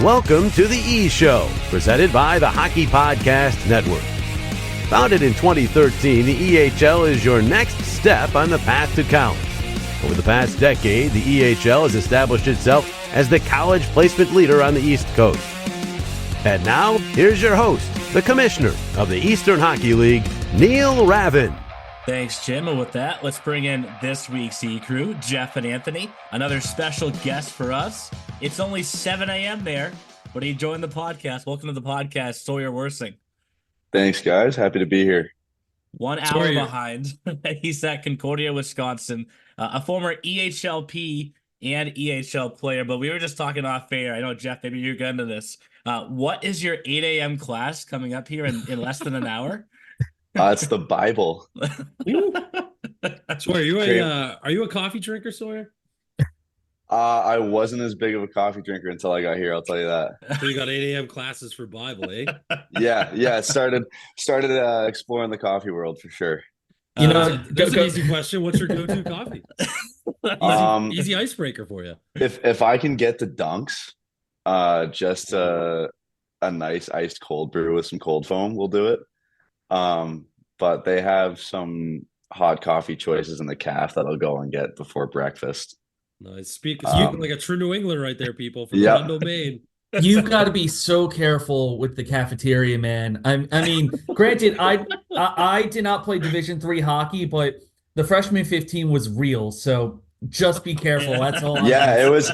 Welcome to the E Show, presented by the Hockey Podcast Network. Founded in 2013, the EHL is your next step on the path to college. Over the past decade, the EHL has established itself as the college placement leader on the East Coast. And now, here's your host, the commissioner of the Eastern Hockey League, Neil Ravin. Thanks, Jim. And with that, let's bring in this week's E-Crew, Jeff and Anthony, another special guest for us. It's only 7 a.m. there, but he joined the podcast. Welcome to the podcast, Sawyer Wirsing. Thanks, guys. Happy to be here. 1 hour behind. He's at Concordia, Wisconsin, a former EHLP and EHL player, but we were just talking off air. I know, Jeff, maybe you're getting to this. What is your 8 a.m. class coming up here in less than an hour? It's the Bible. Sawyer, are you a coffee drinker, Sawyer? I wasn't as big of a coffee drinker until I got here. I'll tell you that. So you got 8 a.m. classes for Bible, eh? Yeah. Started exploring the coffee world for sure. That's an easy question. What's your go-to coffee? Easy icebreaker for you. If I can get the Dunks, just a nice iced cold brew with some cold foam, we'll do it. But they have some hot coffee choices in the caf that I'll go and get before breakfast. Nice. Speaking like a true New Englander right there, people, from Orlando, Maine. You've got to be so careful with the cafeteria, man. I mean, granted, I did not play Division III hockey, but the freshman 15 was real. So just be careful. That's all. It was.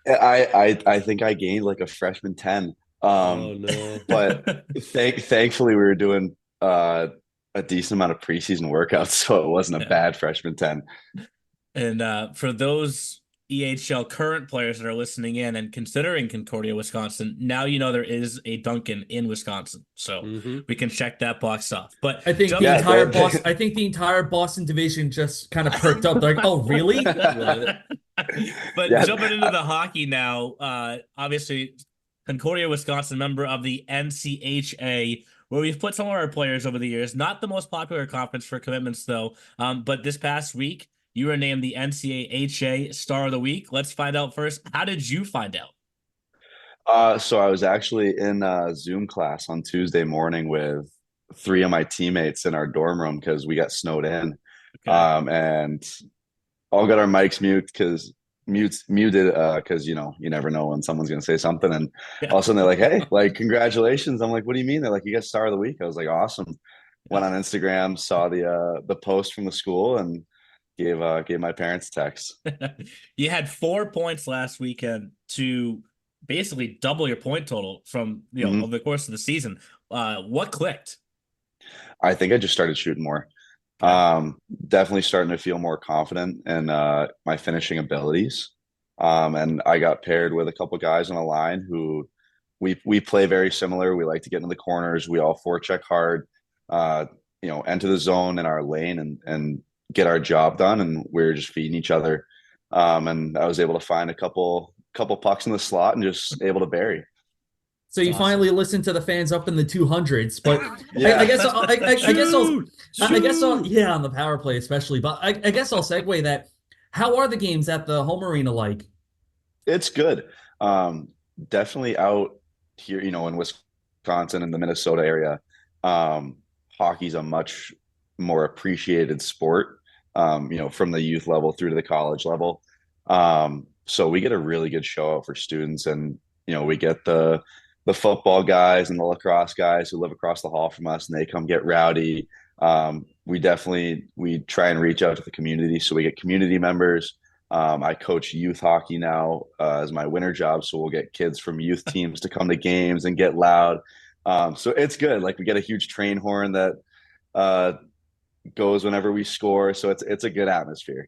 I think I gained like a freshman 10. Oh no! But thankfully we were doing a decent amount of preseason workouts, so it wasn't a bad freshman 10. And for those EHL current players that are listening in and considering Concordia, Wisconsin, now you know there is a Dunkin' in Wisconsin, so we can check that box off. But I think the entire Boston division just kind of perked up. They're like, oh, really? But jumping into the hockey now, obviously Concordia, Wisconsin, member of the NCHA, where we've put some of our players over the years. Not the most popular conference for commitments, though. But this past week, you were named the NCHA Star of the Week. Let's find out first. How did you find out? So I was actually in a Zoom class on Tuesday morning with 3 of my teammates in our dorm room because we got snowed in. Okay. And all got our mics muted because you never know when someone's gonna say something, and all of a sudden they're like, hey, like, congratulations. I'm like, what do you mean? They're like, you got Star of the Week. I was like, awesome. Went on Instagram, saw the post from the school, and gave my parents a text. You had 4 points last weekend to basically double your point total from over the course of the season. What clicked? I think I just started shooting more. Definitely starting to feel more confident in my finishing abilities. And I got paired with a couple guys on the line who we play very similar. We like to get into the corners. We all forecheck hard, enter the zone in our lane and get our job done. And we're just feeding each other. And I was able to find a couple pucks in the slot and just able to bury. So you finally listened to the fans up in the 200s, but yeah. I guess I'll on the power play especially. But I guess I'll segue that. How are the games at the home arena like? It's good. Definitely out here, in Wisconsin and the Minnesota area, hockey's a much more appreciated sport. From the youth level through to the college level. So we get a really good show out for students, and we get the football guys and the lacrosse guys who live across the hall from us, and they come get rowdy. We try and reach out to the community, so we get community members. I coach youth hockey now as my winter job, so we'll get kids from youth teams to come to games and get loud. So it's good. Like, we get a huge train horn that goes whenever we score, so it's a good atmosphere.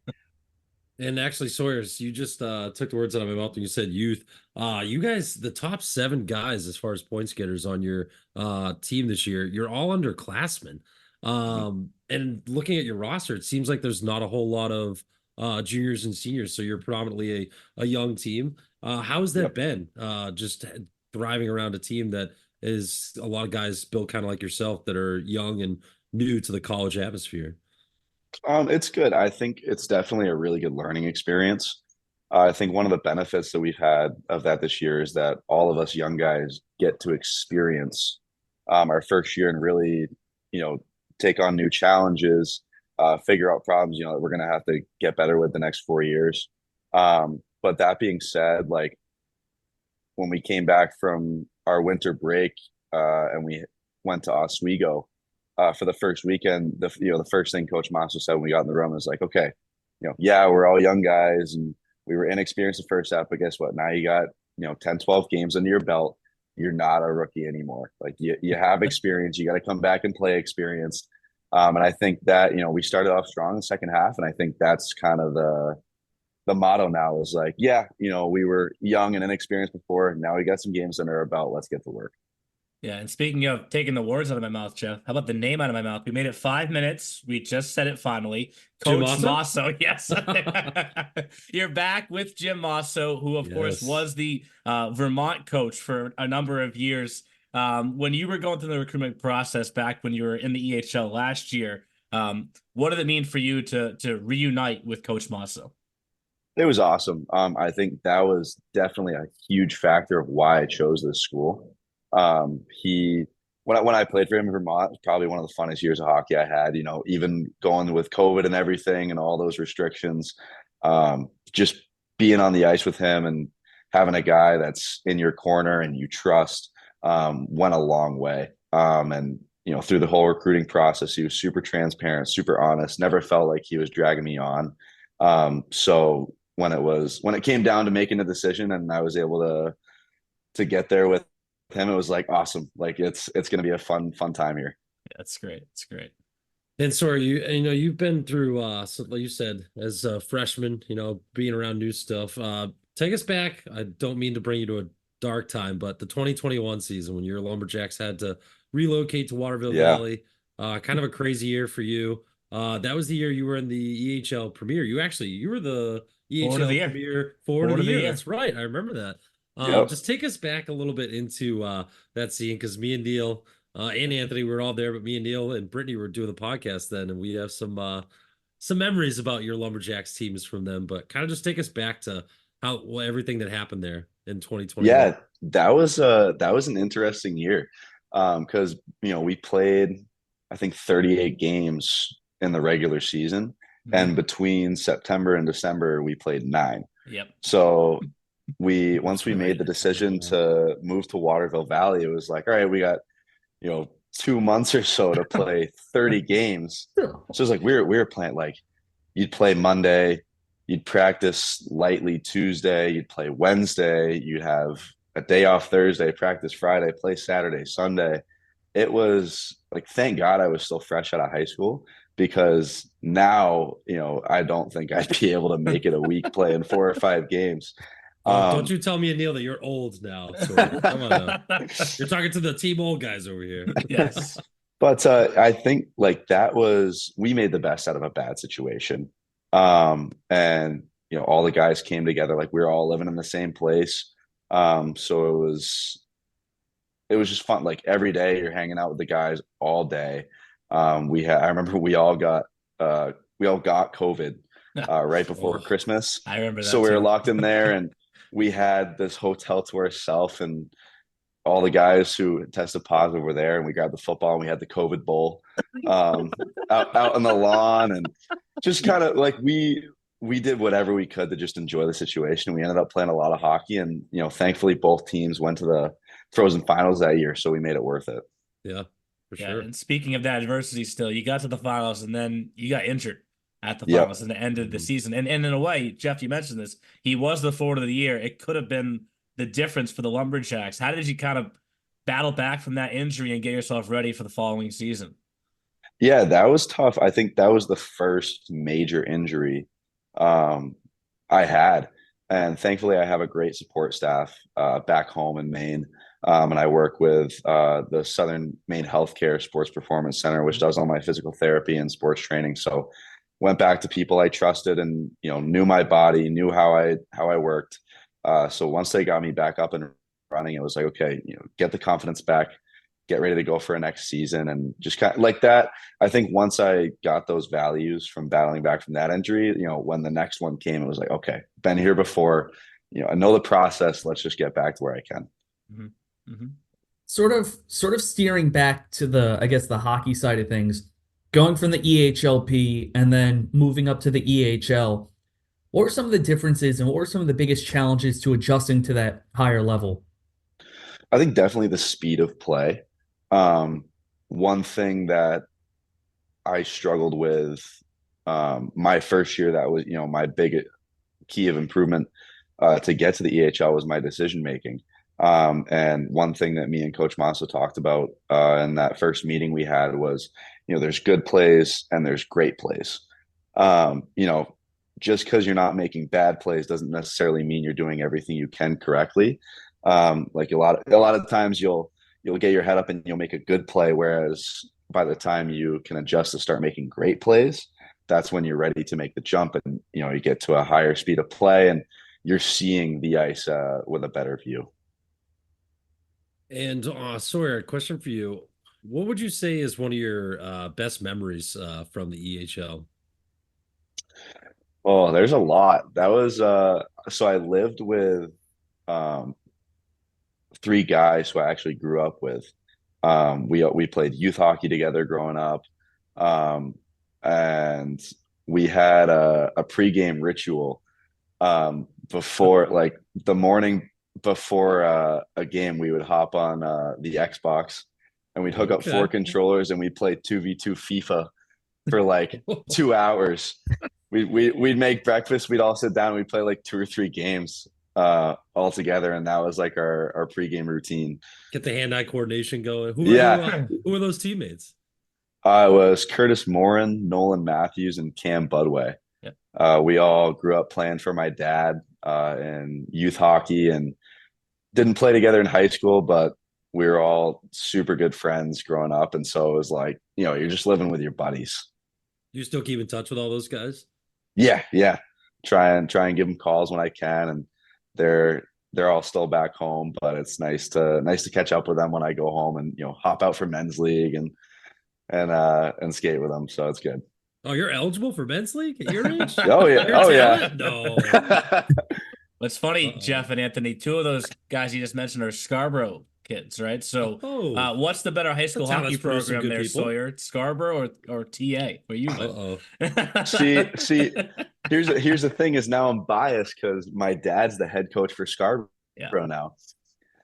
And actually, Sawyers, you just took the words out of my mouth when you said youth. You guys, the top 7 guys as far as points getters on your team this year, you're all underclassmen. And looking at your roster, it seems like there's not a whole lot of juniors and seniors, so you're predominantly a young team. How has that been? Just thriving around a team that is a lot of guys built kind of like yourself that are young and new to the college atmosphere. It's good. I think it's definitely a really good learning experience. I think one of the benefits that we've had of that this year is that all of us young guys get to experience our first year and really, take on new challenges, figure out problems, that we're going to have to get better with the next 4 years. But that being said, like when we came back from our winter break and we went to Oswego for the first weekend, the first thing Coach Masso said when we got in the room was like, okay, yeah, we're all young guys and we were inexperienced the first half, but guess what? Now you got, 10, 12 games under your belt. You're not a rookie anymore. Like you have experience. You got to come back and play experience. And I think that, we started off strong in the second half. And I think that's kind of the motto now is like, yeah, we were young and inexperienced before. Now we got some games under our belt. Let's get to work. Yeah, and speaking of taking the words out of my mouth, Jeff, how about the name out of my mouth? We made it 5 minutes. We just said it finally. Coach Masso, yes. You're back with Jim Masso, who, of course, was the Vermont coach for a number of years. When you were going through the recruitment process back when you were in the EHL last year, what did it mean for you to reunite with Coach Masso? It was awesome. I think that was definitely a huge factor of why I chose this school. When I played for him in Vermont, it was probably one of the funnest years of hockey I had, even going with COVID and everything and all those restrictions, just being on the ice with him and having a guy that's in your corner and you trust, went a long way. And, through the whole recruiting process, he was super transparent, super honest, never felt like he was dragging me on. So when it came down to making a decision and I was able to get there with him, it was like awesome. Like it's going to be a fun time here. Yeah, it's great. It's great. And sorry, you've been through so like you said, as a freshman, being around new stuff. Take us back. I don't mean to bring you to a dark time, but the 2021 season when your Lumberjacks had to relocate to Waterville Valley, kind of a crazy year for you. That was the year you were in the EHL Premier. You were the EHL Premier forward of the year. That's right. I remember that. Just take us back a little bit into that scene, because me and Neil and Anthony were all there, but me and Neil and Brittany were doing the podcast then, and we have some memories about your Lumberjacks teams from them. But kind of just take us back to everything that happened there in 2020. Yeah, that was an interesting year because we played I think 38 games in the regular season, and between September and December we played 9. Yep. So once we made the decision to move to Waterville Valley, it was like, all right, we got 2 months or so to play 30 games. So it was like we were playing, like you'd play Monday, you'd practice lightly Tuesday, you'd play Wednesday, you'd have a day off Thursday, practice Friday, play Saturday, Sunday. It was like, thank God I was still fresh out of high school, because now I don't think I'd be able to make it a week playing 4 or 5 games. Don't you tell me and Neil that you're old now. So, come on now. You're talking to the team old guys over here. Yes. But I think like we made the best out of a bad situation. And all the guys came together, like we were all living in the same place. So it was just fun. Like every day you're hanging out with the guys all day. I remember we all got COVID right before Christmas. I remember that. So we were locked in there and we had this hotel to ourselves, and all the guys who tested positive were there, and we grabbed the football and we had the COVID bowl out on the lawn, and just kind of like we did whatever we could to just enjoy the situation. We ended up playing a lot of hockey, and thankfully both teams went to the Frozen Finals that year, so we made it worth it. Yeah, for sure. And speaking of that adversity, still you got to the finals and then you got injured at the finals and the end of the season. And in a way, Jeff, you mentioned this, he was the forward of the year. It could have been the difference for the Lumberjacks. How did you kind of battle back from that injury and get yourself ready for the following season? Yeah, that was tough. I think that was the first major injury I had. And thankfully, I have a great support staff back home in Maine. And I work with the Southern Maine Healthcare Sports Performance Center, which does all my physical therapy and sports training. So went back to people I trusted and, knew my body, knew how I worked. So once they got me back up and running, it was like, okay, get the confidence back, get ready to go for a next season. And just kind of like that. I think once I got those values from battling back from that injury, when the next one came, it was like, okay, been here before, I know the process. Let's just get back to where I can. Mm-hmm. Mm-hmm. Sort of steering back to I guess the hockey side of things, going from the EHLP and then moving up to the EHL. What were some of the differences and what were some of the biggest challenges to adjusting to that higher level? I think definitely the speed of play. One thing that I struggled with my first year, that was, my big key of improvement to get to the EHL, was my decision making. And one thing that me and Coach Masso talked about in that first meeting we had was, there's good plays and there's great plays. Just because you're not making bad plays doesn't necessarily mean you're doing everything you can correctly. Like a lot of times you'll get your head up and you'll make a good play, whereas by the time you can adjust to start making great plays, that's when you're ready to make the jump, and you get to a higher speed of play and you're seeing the ice with a better view. And Sawyer, question for you. What would you say is one of your best memories from the EHL? Oh, there's a lot. That was so I lived with three guys who I actually grew up with. We played youth hockey together growing up. And we had a pregame ritual before, like the morning before a game. We would hop on the Xbox and we'd hook up 4 controllers and we'd play 2v2 FIFA for like 2 hours. We'd make breakfast. We'd all sit down and we'd play like 2 or 3 games all together, and that was like our pregame routine. Get the hand-eye coordination going. Who are those teammates? It was Curtis Morin, Nolan Matthews, and Cam Budway. Yeah. We all grew up playing for my dad in youth hockey, and didn't play together in high school, but we were all super good friends growing up. And so it was like, you're just living with your buddies. You still keep in touch with all those guys? Yeah. Try and give them calls when I can, and they're all still back home, but it's nice to catch up with them when I go home and hop out for men's league and skate with them. So it's good. Oh, you're eligible for men's league at your age? Oh yeah. No. What's funny, Jeff and Anthony, 2 of those guys you just mentioned are Scarborough kids, right? So what's the better high school hockey program there, people. Sawyer? Scarborough or TA for you? See, here's the thing, is now I'm biased because my dad's the head coach for Scarborough now.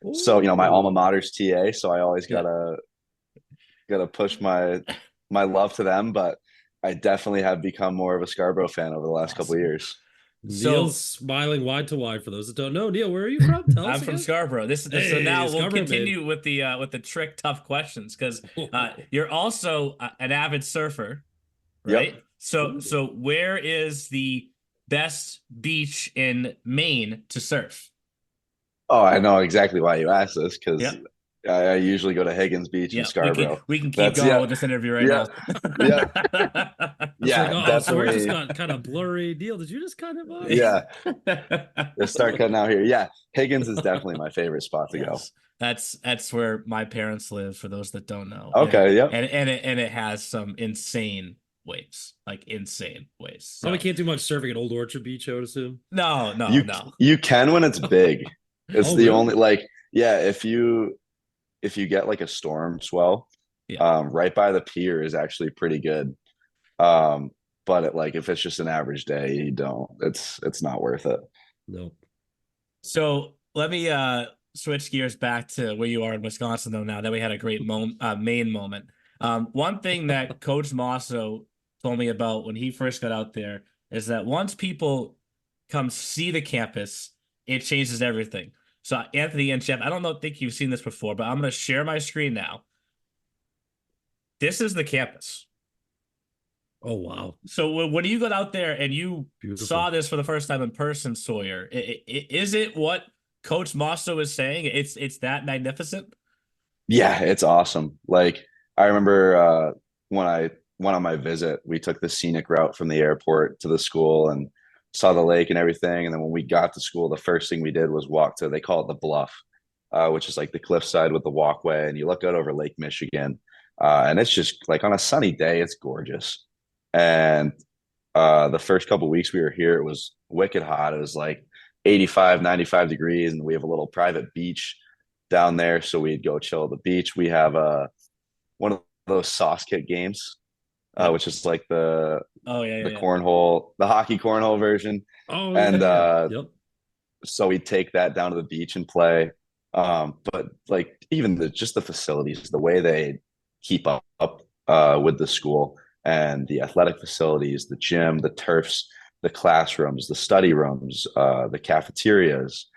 Ooh. So my alma mater's TA, so I always gotta push my love to them, but I definitely have become more of a Scarborough fan over the last couple of years. Neil's smiling wide to wide for those that don't know. Neil, where are you from? Tell us I'm from Scarborough. So now we'll continue with the trick tough questions, because you're also an avid surfer, right? Yep. So where is the best beach in Maine to surf? Oh, I know exactly why you asked this, because I usually go to Higgins Beach in Scarborough. We can keep going with this interview right now. Sawyer just got kind of blurry. Deal. Did you just kind of? Let's start cutting out here. Yeah, Higgins is definitely my favorite spot to go. That's where my parents live. For those that don't know. Okay. Yeah. And it has some insane waves, like insane waves. So. Probably can't do much surfing at Old Orchard Beach, I would assume. No. You can when it's big. It's the only if you get like a storm swell, right by the pier is actually pretty good. But if it's just an average day, you don't. It's not worth it. Nope. So let me switch gears back to where you are in Wisconsin, though. Now that we had a great Maine moment, one thing that Coach Masso told me about when he first got out there is that once people come see the campus, it changes everything. So Anthony and Jeff, I don't think you've seen this before, but I'm going to share my screen now. This is the campus. Oh, wow. So when you got out there and you saw this for the first time in person, Sawyer, is it what Coach Masso is saying? It's that magnificent? Yeah, it's awesome. Like, I remember when I went on my visit, we took the scenic route from the airport to the school and saw the lake and everything. And then when we got to school, the first thing we did was walk to, they call it the bluff, which is like the cliffside with the walkway. And you look out over Lake Michigan. And it's just like on a sunny day, it's gorgeous. And the first couple of weeks we were here, it was wicked hot. It was like 85, 95 degrees, and we have a little private beach down there. So we'd go chill at the beach. We have one of those sauce kit games, which is like the cornhole, the hockey cornhole version. Oh, and yep. So we'd take that down to the beach and play. But like even just the facilities, the way they keep up with the school and the athletic facilities, the gym, the turfs, the classrooms, the study rooms, the cafeterias,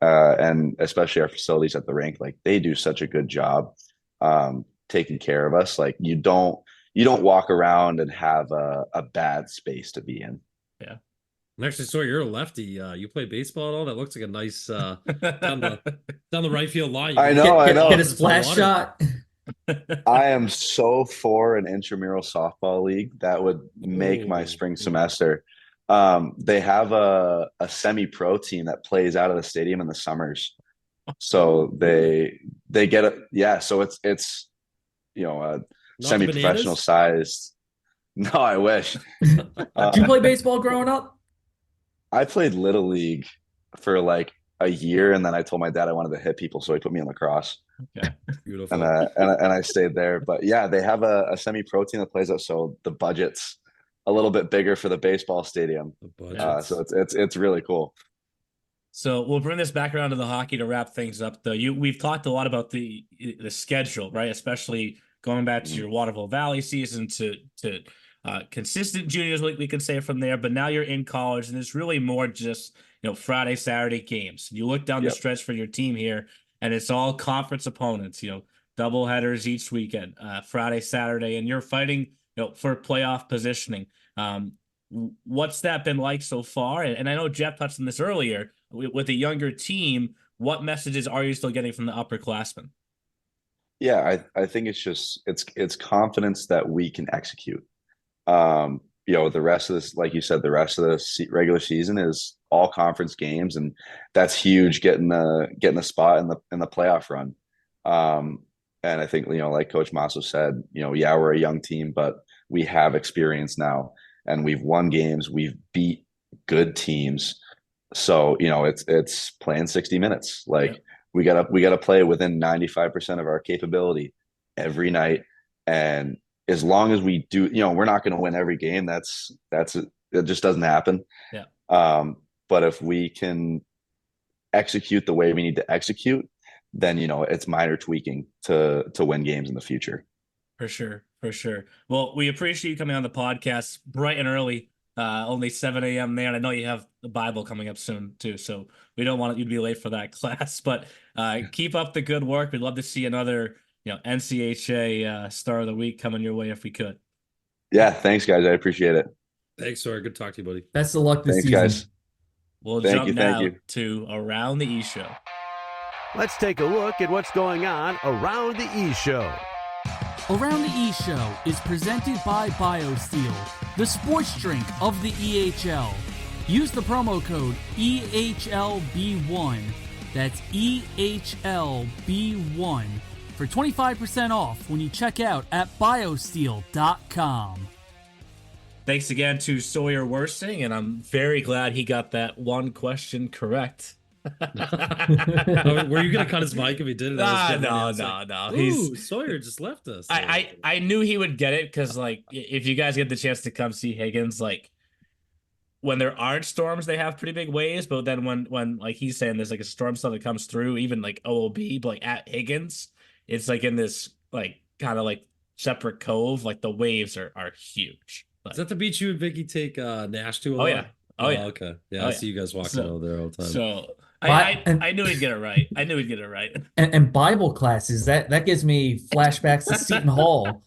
and especially our facilities at the rink, like they do such a good job taking care of us. Like you don't walk around and have a bad space to be in. Yeah. And actually, so you're a lefty. You play baseball at all? That looks like a nice down the right field line. I know. Get a splash shot. I am so for an intramural softball league. That would make my spring semester. They have a semi-pro team that plays out of the stadium in the summers. So they get it. Yeah. So it's a semi-professional sized. No, I wish. Did you play baseball growing up? I played Little League for like a year, and then I told my dad I wanted to hit people, so he put me in lacrosse. Okay, beautiful. And I stayed there. But yeah, they have a semi-pro team that plays out, so the budget's a little bit bigger for the baseball stadium. So it's really cool. So we'll bring this back around to the hockey to wrap things up, though. We've talked a lot about the schedule, right? Especially going back to your Waterville Valley season to consistent juniors, we can say from there. But now you're in college, and it's really more just Friday, Saturday games. You look down the stretch for your team here, and it's all conference opponents. Double headers each weekend, Friday, Saturday, and you're fighting for playoff positioning. What's that been like so far? And I know Jeff touched on this earlier with a younger team. What messages are you still getting from the upperclassmen? Yeah, I think it's confidence that we can execute. The rest of this, like you said, the rest of the regular season is all conference games, and that's huge. Getting a spot in the playoff run. And I think like Coach Masso said, we're a young team, but we have experience now, and we've won games. We've beat good teams, so it's playing 60 minutes. Like we gotta play within 95% of our capability every night, and as long as we do, we're not going to win every game. It just doesn't happen. Yeah. But if we can execute the way we need to execute, then it's minor tweaking to win games in the future. For sure. Well, we appreciate you coming on the podcast bright and early. Only 7 a.m. there, and I know you have the Bible coming up soon too, so we don't want you to be late for that class. But keep up the good work. We'd love to see another NCHA Star of the Week coming your way if we could. Yeah, thanks guys. I appreciate it. Thanks, Sawyer. Good to talk to you, buddy. Best of luck this season. Guys. We'll jump now to Around the E-Show. Let's take a look at what's going on around the E-Show. Around the E-Show is presented by BioSteel, the sports drink of the EHL. Use the promo code EHLB1. That's EHLB1 for 25% off when you check out at biosteel.com. Thanks again to Sawyer Wirsing, and I'm very glad he got that one question correct. Were you gonna cut his mic if he did it? No. Ooh, Sawyer just left us. I knew he would get it because, like, if you guys get the chance to come see Higgins, like, when there aren't storms, they have pretty big waves. But then when like he's saying there's like a storm cell that comes through, even like OOB, but like at Higgins, it's like in this like kind of like separate cove. Like the waves are huge. Is that the beach you and Vicky take Nash to? Oh yeah. Okay. Yeah, I see you guys walking over there all the time. So I knew he'd get it right. And Bible classes, that gives me flashbacks to Seton Hall.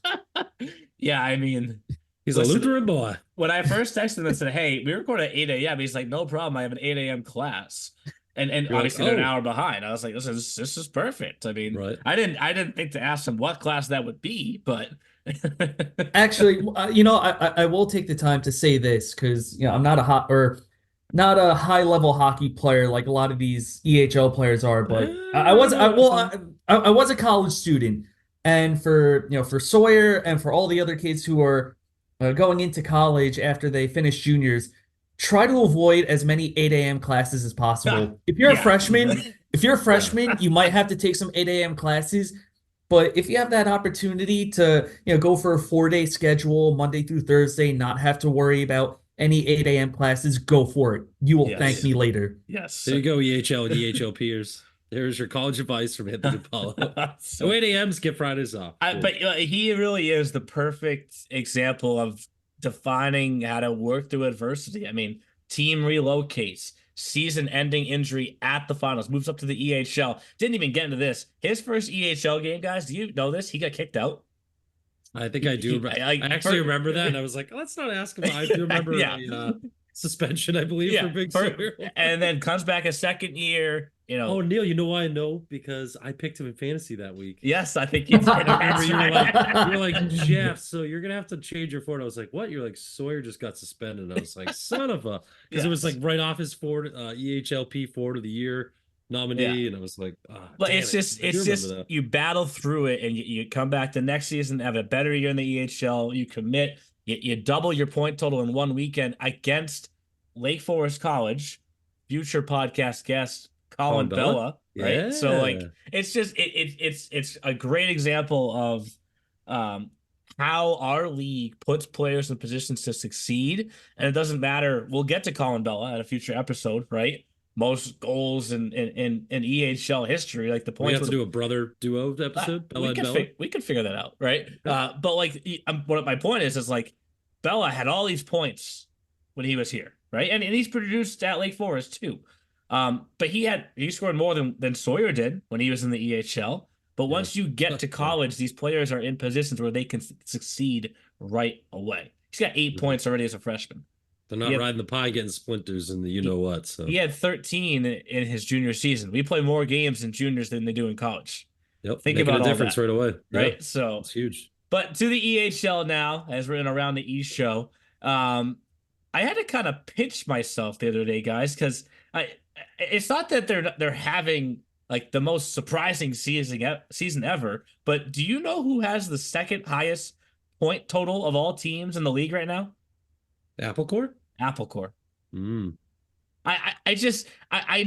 Yeah, I mean, he's a Lutheran boy. When I first texted him and said, "Hey, we record at 8 a.m.," he's like, "No problem. I have an 8 a.m. class." And obviously they're an hour behind. I was like, "This is perfect." I mean, right. I didn't think to ask him what class that would be, but actually, I will take the time to say this because I'm not a high level hockey player like a lot of these EHL players are, but I was a college student, And for Sawyer and for all the other kids who are going into college after they finish juniors, try to avoid as many 8 a.m. classes as possible. If you're a freshman, you might have to take some 8 a.m. classes. But if you have that opportunity to, go for a 4-day schedule, Monday through Thursday, not have to worry about any 8 a.m. classes, go for it. You will thank me later. Yes. There you go, EHL and EHLPers. There's your college advice from Anthony Paulo. So 8 a.m.s, get Fridays off. But he really is the perfect example of defining how to work through adversity. I mean, team relocates, season-ending injury at the finals, moves up to the EHL. Didn't even get into this. His first EHL game, guys, do you know this? He got kicked out. I think I do. I actually remember that, and I was like, let's not ask him. I do remember a suspension, I believe, for Big Sawyer. And then comes back a second year. Oh, Neil, you know why I know? Because I picked him in fantasy that week. Yes, I think you did. You're like, Jeff, so you're going to have to change your forward. I was like, what? You're like, Sawyer just got suspended. And I was like, son of a... Because it was like right off his forward, EHLP Forward of the Year nominee. And I was like, but it's just you battle through it and you come back the next season, have a better year in the EHL. You commit, you double your point total in one weekend against Lake Forest College, future podcast guest, Colin Bella, right? Yeah. So like it's just it's a great example of how our league puts players in positions to succeed, and it doesn't matter. We'll get to Colin Bella at a future episode, right? Most goals in EHL history, like the points. We have to do a brother duo episode. We could figure that out, right? But like, what my point is like Bella had all these points when he was here, right? And he's produced at Lake Forest too. But he scored more than Sawyer did when he was in the EHL. But once you get to college, these players are in positions where they can succeed right away. He's got 8 points already as a freshman. They're not riding the pie getting splinters in the you-know-what. So he had 13 in his junior season. We play more games in juniors than they do in college. Yep, think making about a difference right away. Right? Yeah. So it's huge. But to the EHL now, as we're in Around the East show, I had to kind of pinch myself the other day, guys, because it's not that they're having like the most surprising season ever, but do you know who has the second highest point total of all teams in the league right now? Apple Core. I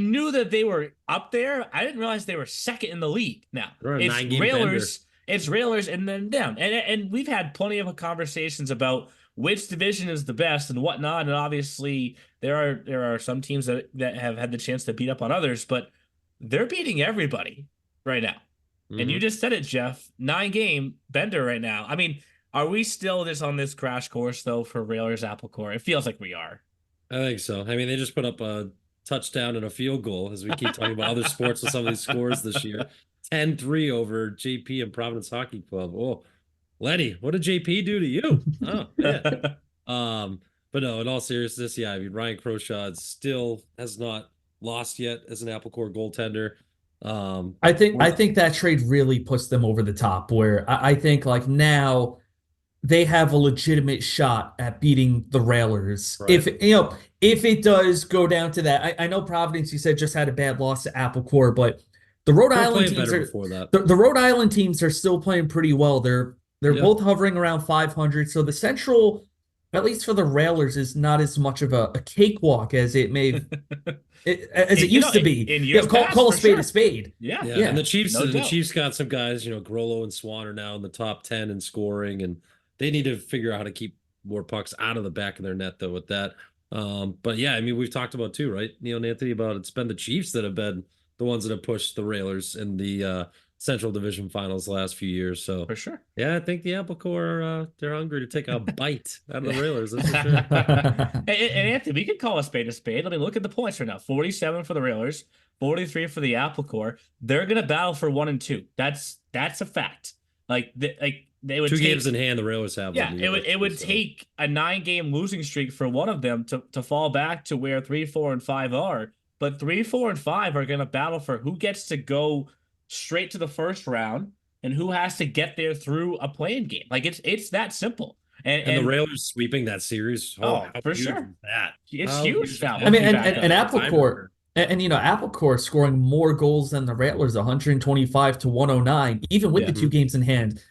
knew that they were up there. I didn't realize they were second in the league. Now it's Railers and then them. And we've had plenty of conversations about which division is the best and whatnot. And obviously there are some teams that have had the chance to beat up on others, but they're beating everybody right now. Mm-hmm. And you just said it, Jeff, 9-game bender right now. I mean, are we still just on this crash course though for Railers Apple Core? It feels like we are. I think so. I mean, they just put up a touchdown and a field goal, as we keep talking about other sports with some of these scores this year. 10-3 over JP and Providence Hockey Club. Oh, Letty, what did JP do to you? Oh, man. But no, in all seriousness, I mean, Ryan Croshaw still has not lost yet as an Apple Core goaltender. I think that trade really puts them over the top, where I think like now they have a legitimate shot at beating the Railers. Right. If it does go down to that, I know Providence, you said, just had a bad loss to Apple Core, but the Rhode Island teams the Rhode Island teams are still playing pretty well. They're both hovering around 500. So the Central, at least for the Railers, is not as much of a cakewalk as it may as it used to be. Call a spade a spade. Yeah. And the Chiefs got some guys, Grollo and Swan are now in the top 10 in scoring, and they need to figure out how to keep more pucks out of the back of their net, though, with that. But yeah, I mean, we've talked about too, right, Neil and Anthony, about it's been the Chiefs that have been the ones that have pushed the Railers in the Central Division Finals the last few years. So for sure, yeah, I think the Apple Core they're hungry to take a bite out of the Railers. That's for sure. and Anthony, we could call a spade a spade. I mean, look at the points right now: 47 for the Railers, 43 for the Apple Core. They're gonna battle for 1 and 2. That's a fact. They would 2 games in hand. The Railers have. Yeah, it would take a 9-game losing streak for one of them to fall back to where 3, 4, and 5 are. But 3, 4, and 5 are going to battle for who gets to go straight to the first round and who has to get there through a playing game. Like it's that simple. And the Railers sweeping that series. For sure. That it's huge. I mean, and Apple Core. And Apple Core scoring more goals than the Rattlers, 125 to 109, even with the two games in hand.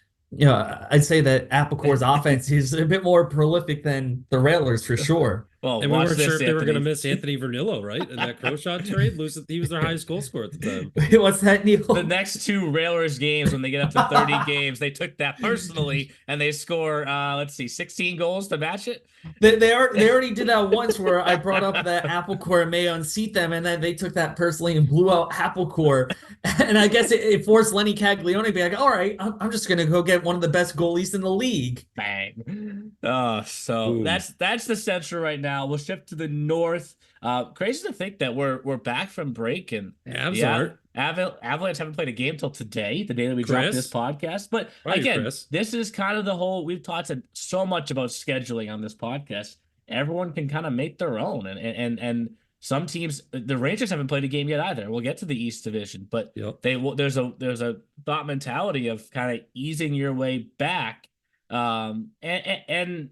I'd say that Apple Core's offense is a bit more prolific than the Rattlers for sure. Well, and we weren't sure if they were going to Anthony. miss Anthony Vernillo, right? In that Crowshot trade, he was their highest goal scorer at the time. What's that, Neil? The next two Railers games, when they get up to 30 games, they took that personally, and they score, 16 goals to match it. They already did that once where I brought up that Apple Core may unseat them, and then they took that personally and blew out Apple Core. And I guess it forced Lenny Caglione to be like, all right, I'm just going to go get one of the best goalies in the league. Bang. So Boom. that's the Central right now. We'll shift to the North. Crazy to think that we're back from break, and Avalanche haven't played a game till today, the day that we dropped this podcast. But again, this is kind of the whole, we've talked so much about scheduling on this podcast. Everyone can kind of make their own, and some teams, the Rangers haven't played a game yet either. We'll get to the East Division, but there's a thought mentality of kind of easing your way back, and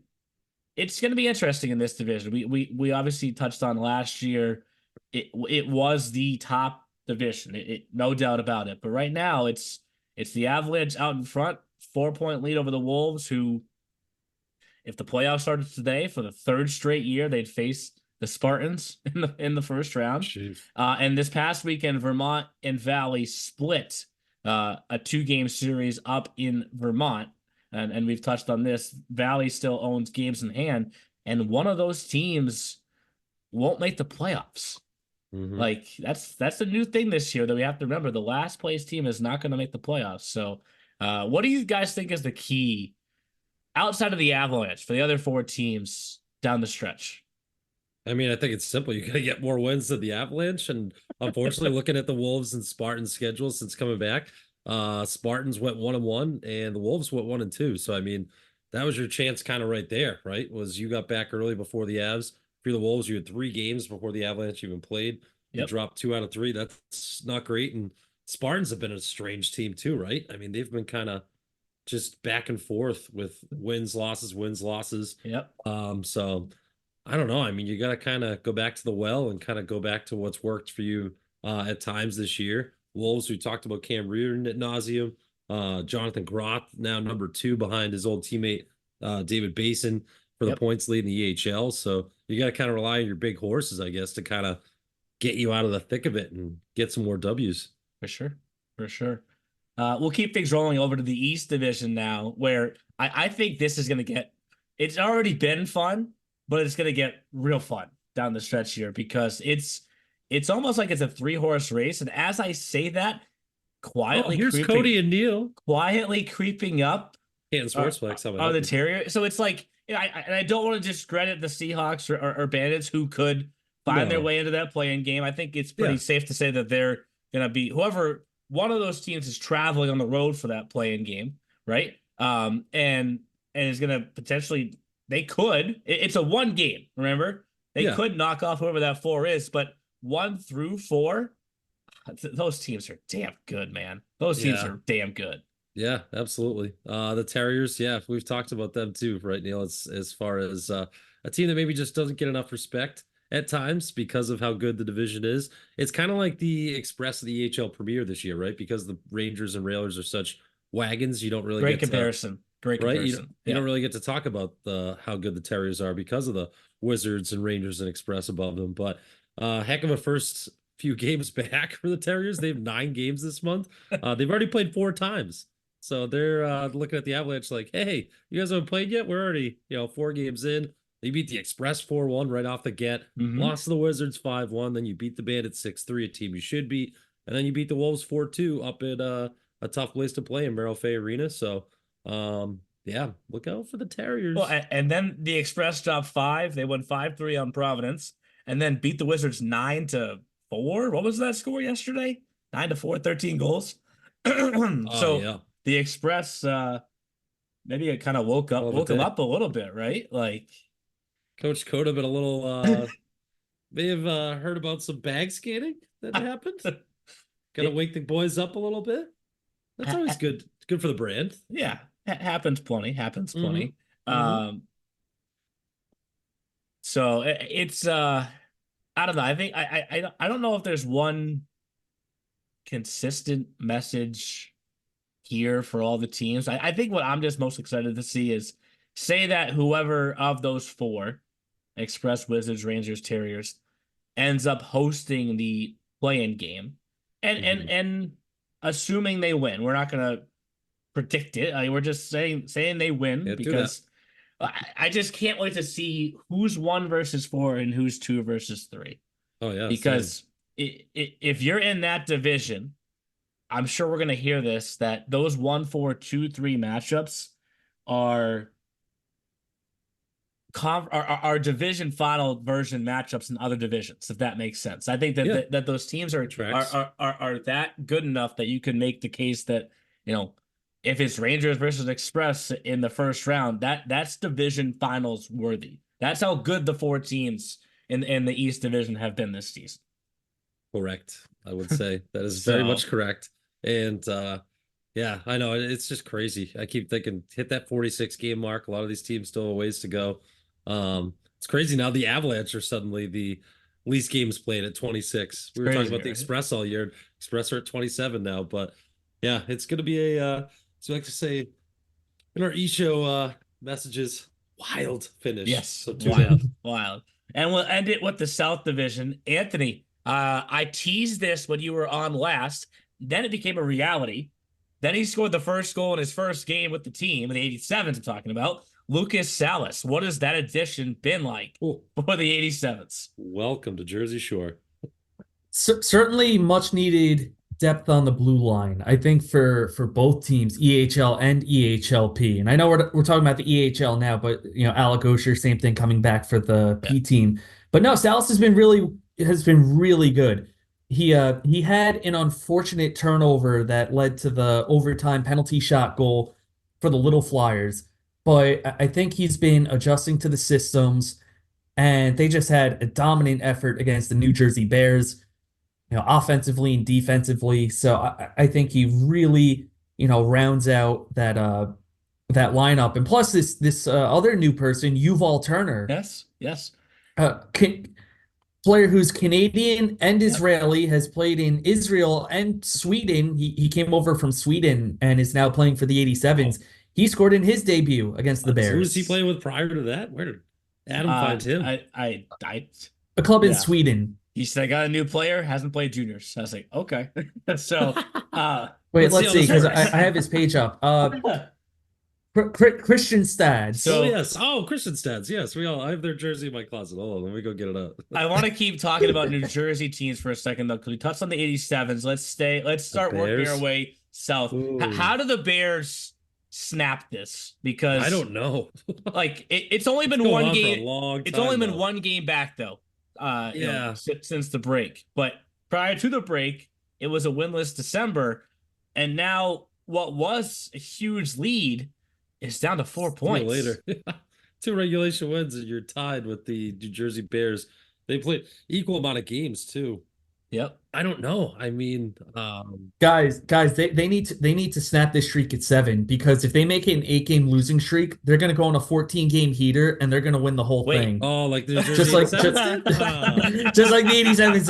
it's going to be interesting in this division. We obviously touched on last year. It was the top division, no doubt about it. But right now, it's the Avalanche out in front, 4-point lead over the Wolves, who, if the playoffs started today, for the third straight year, they'd face the Spartans in the first round. And this past weekend, Vermont and Valley split a 2-game series up in Vermont. And we've touched on this. Valley still owns games in hand, and one of those teams won't make the playoffs. Like that's the new thing this year that we have to remember. The last place team is not going to make the playoffs. So what do you guys think is the key outside of the Avalanche for the other 4 teams down the stretch? I mean, I think it's simple. You got to get more wins than the Avalanche. And unfortunately, looking at the Wolves and Spartans schedule since coming back, Spartans went 1-1 and the Wolves went 1-2. So, I mean, that was your chance kind of right there, right? Was you got back early before the Avs. For the Wolves, you had 3 games before the Avalanche even played. You dropped 2 out of 3. That's not great. And Spartans have been a strange team too, right? I mean, they've been kind of just back and forth with wins, losses. So I don't know. I mean, you got to kind of go back to the well and kind of go back to what's worked for you at times this year. Wolves, we talked about Cam Reardon at nauseum. Jonathan Groth, now number 2 behind his old teammate David Basin for the points lead in the EHL. So you got to kind of rely on your big horses, I guess, to kind of get you out of the thick of it and get some more W's. For sure. We'll keep things rolling over to the East Division now, where I think this is going to get, it's already been fun, but it's going to get real fun down the stretch here, because it's almost like it's a 3-horse race. And as I say that, here's Cody and Neil quietly creeping up Canton Sportsplex on the Terrier. So it's like, I don't want to discredit the Seahawks or Bandits, who could find their way into that play-in game. I think it's pretty safe to say that they're going to be, whoever one of those teams is traveling on the road for that play-in game, right? And is going to potentially, they could, it's a 1 game, remember? They could knock off whoever that 4 is, but 1 through 4, those teams are damn good, man. Those teams are damn good. Yeah, absolutely. The Terriers, we've talked about them too, right, Neil? It's as far as a team that maybe just doesn't get enough respect at times because of how good the division is. It's kind of like the Express of the EHL Premier this year, right? Because the Rangers and Railers are such wagons, you don't really Great comparison. You don't really get to talk about how good the Terriers are because of the Wizards and Rangers and Express above them. But heck of a first few games back for the Terriers. They have 9 games this month. They've already played 4 times. So they're looking at the Avalanche like, hey, you guys haven't played yet? We're already 4 games in. They beat the Express 4-1 right off the get. Lost to the Wizards 5-1. Then you beat the Bandits 6-3, a team you should beat. And then you beat the Wolves 4-2 up at a tough place to play in Merrill Fay Arena. So, look out for the Terriers. Well, and then the Express dropped 5. They won 5-3 on Providence, and then beat the Wizards 9-4. What was that score yesterday? 9-4, 13 goals. The Express maybe it kind of woke them up a little bit, right? Like Coach Coda been a little may have heard about some bag skating that happened. Gotta wake the boys up a little bit. That's always good. It's good for the brand. Yeah. Happens plenty. So it's I don't know. I think I don't know if there's one consistent message here for all the teams. I think what I'm just most excited to see is say that whoever of those four, Express, Wizards, Rangers, Terriers, ends up hosting the play-in game, and assuming they win, we're not gonna predict it. We're just saying they win because I just can't wait to see who's 1 versus 4 and who's 2 versus 3. Oh yeah, because if you're in that division, I'm sure we're gonna hear this that those 1, 4, 2, 3 matchups are our division final version matchups in other divisions, if that makes sense. I think that that those teams are that good enough that you can make the case that, you know, if it's Rangers versus Express in the first round, that's division finals worthy. That's how good the 4 teams in the East Division have been this season. Correct. I would say that is very much correct. And yeah, I know it's just crazy. I keep thinking hit that 46 game mark. A lot of these teams still have a ways to go. It's crazy now. The Avalanche are suddenly the least games played at 26. We were talking about the Express all year. Express are at 27 now, but yeah, it's going to be a, so I like to say in our e-show messages, wild finish. Yes, so wild. And we'll end it with the South Division. Anthony, I teased this when you were on last. Then it became a reality. Then he scored the first goal in his first game with the team, the 87s I'm talking about. Lucas Salas. What has that addition been like for the 87s? Welcome to Jersey Shore. Certainly much needed depth on the blue line, I think, for both teams, EHL and EHLP. And I know we're talking about the EHL now, but you know, Alec Osher, same thing, coming back for the P team. But no, Salas has been really good. He had an unfortunate turnover that led to the overtime penalty shot goal for the Little Flyers. But I think he's been adjusting to the systems, and they just had a dominant effort against the New Jersey Bears, you know, offensively and defensively. So I think he really, you know, rounds out that lineup. And plus this other new person, Yuval Turner. Yes. Player who's Canadian and Israeli, has played in Israel and Sweden. He came over from Sweden and is now playing for the 87s. He scored in his debut against the Bears. Who was he playing with prior to that? Where did Adam find him? A club in Sweden. He said, I got a new player, hasn't played juniors. I was like, okay. So, wait, let's see, because I have his page up. Christian Stads. So yes, Christian Stads. Yes, I have their jersey in my closet. Hold on, let me go get it out. I want to keep talking about New Jersey teams for a second though, because we touched on the 87s. Let's start working our way south. How do the Bears snap this? Because I don't know. Like it's only been one game. It's only been one game back though. You know, since the break. But prior to the break, it was a winless December, and now what was a huge lead is down to 4 points. Later. 2 regulation wins, and you're tied with the New Jersey Bears. They played equal amount of games too. Yep. I don't know. I mean, guys, they need to snap this streak at 7, because if they make it an 8-game losing streak, they're gonna go on a 14-game heater and they're gonna win the whole thing. Oh, like the just like the 87s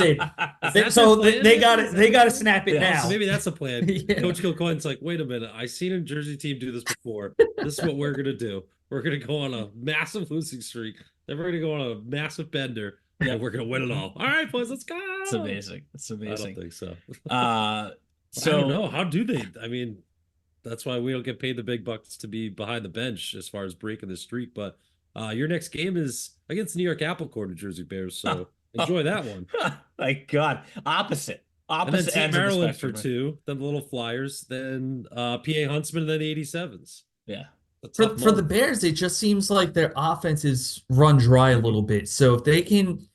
did. So they got to snap it now. So maybe that's a plan. Coach Kilcoyne's like, wait a minute, I seen a Jersey team do this before. This is what we're gonna do. We're gonna go on a massive losing streak. Then we're gonna go on a massive bender. Yeah, we're gonna win it all. All right, boys, let's go. It's amazing. I don't think so. So I don't know. How do they? I mean, that's why we don't get paid the big bucks to be behind the bench as far as breaking the streak. But your next game is against New York Apple Core, New Jersey Bears. So enjoy that one. My God, opposite. And then Team Maryland for 2, then the Little Flyers, then PA Huntsman, and then the 87s. Yeah. For the Bears, it just seems like their offense is run dry a little bit. So if they can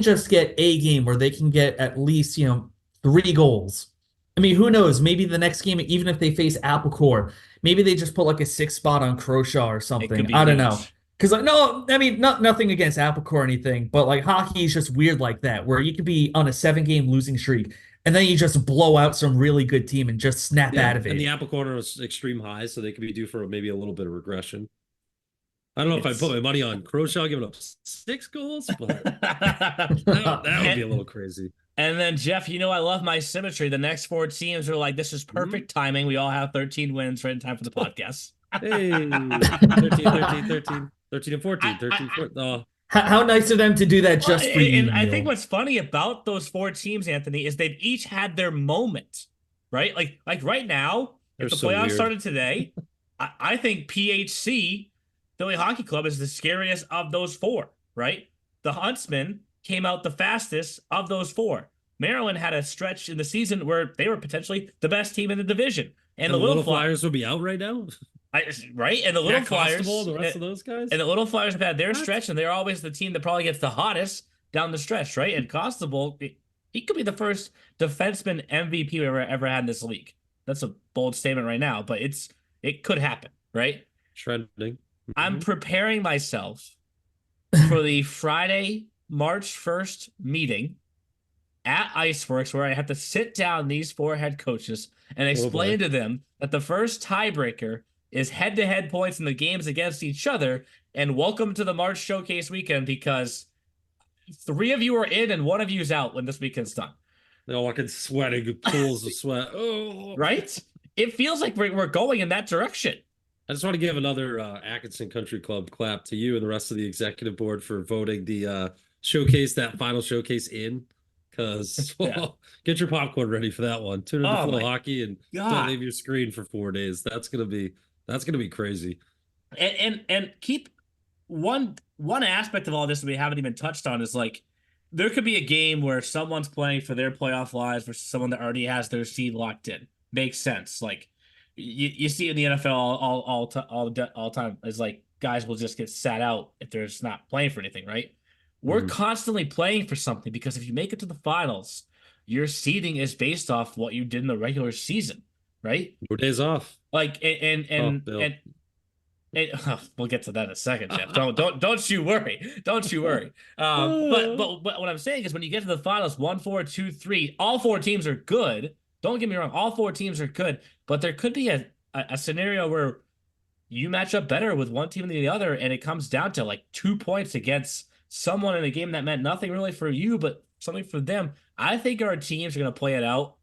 just get a game where they can get at least, you know, 3 goals. I mean, who knows? Maybe the next game, even if they face Apple Core, maybe they just put like a 6th spot on Croshaw or something. I don't know. Because nothing against Apple Core or anything, but like hockey is just weird like that, where you could be on a 7-game losing streak and then you just blow out some really good team and just snap out of it. And the Apple Corner was extreme high, so they could be due for maybe a little bit of regression. I don't know if I put my money on Croshaw giving up 6 goals, but that would be a little crazy. And then, Jeff, you know I love my symmetry. The next 4 teams are like, this is perfect timing. We all have 13 wins right in time for the podcast. Hey, 13 and 14, 13, 14. Oh. How nice of them to do that just for you. And I think what's funny about those 4 teams, Anthony, is they've each had their moment, right? Like right now, if the playoffs started today, I think PHC, Philly Hockey Club, is the scariest of those 4, right? The Huntsmen came out the fastest of those 4. Maryland had a stretch in the season where they were potentially the best team in the division. And the Little Flyers would be out right now? Right? And the Little Flyers, the rest of those guys? And the Little Flyers have had their stretch, and they're always the team that probably gets the hottest down the stretch, right? And Constable, he could be the first defenseman MVP we ever had in this league. That's a bold statement right now, but it could happen, right? Trending. I'm preparing myself for the Friday, March 1st meeting at Iceworks, where I have to sit down these 4 head coaches and explain to them that the first tiebreaker is head-to-head points in the games against each other, and welcome to the March Showcase weekend, because 3 of you are in and 1 of you is out when this weekend's done. They're all fucking sweating, pools of sweat. Oh. Right? It feels like we're going in that direction. I just want to give another Atkinson Country Club clap to you and the rest of the executive board for voting the showcase, that final showcase in. Because get your popcorn ready for that one. Tune in to Flow Hockey and don't leave your screen for 4 days. That's gonna be crazy. And keep one aspect of all this that we haven't even touched on is like there could be a game where someone's playing for their playoff lives versus someone that already has their seed locked in. Makes sense. Like you see in the NFL all time is like guys will just get sat out if they're just not playing for anything, right? We're constantly playing for something, because if you make it to the finals, your seeding is based off what you did in the regular season, right? 4 days off. Like and we'll get to that in a second, Jeff. Don't you worry. Don't you worry. But what I'm saying is when you get to the finals, 1, 4, 2, 3, all 4 teams are good. Don't get me wrong, all 4 teams are good, but there could be a scenario where you match up better with one team than the other, and it comes down to like 2 points against someone in a game that meant nothing really for you, but something for them. I think our teams are going to play it out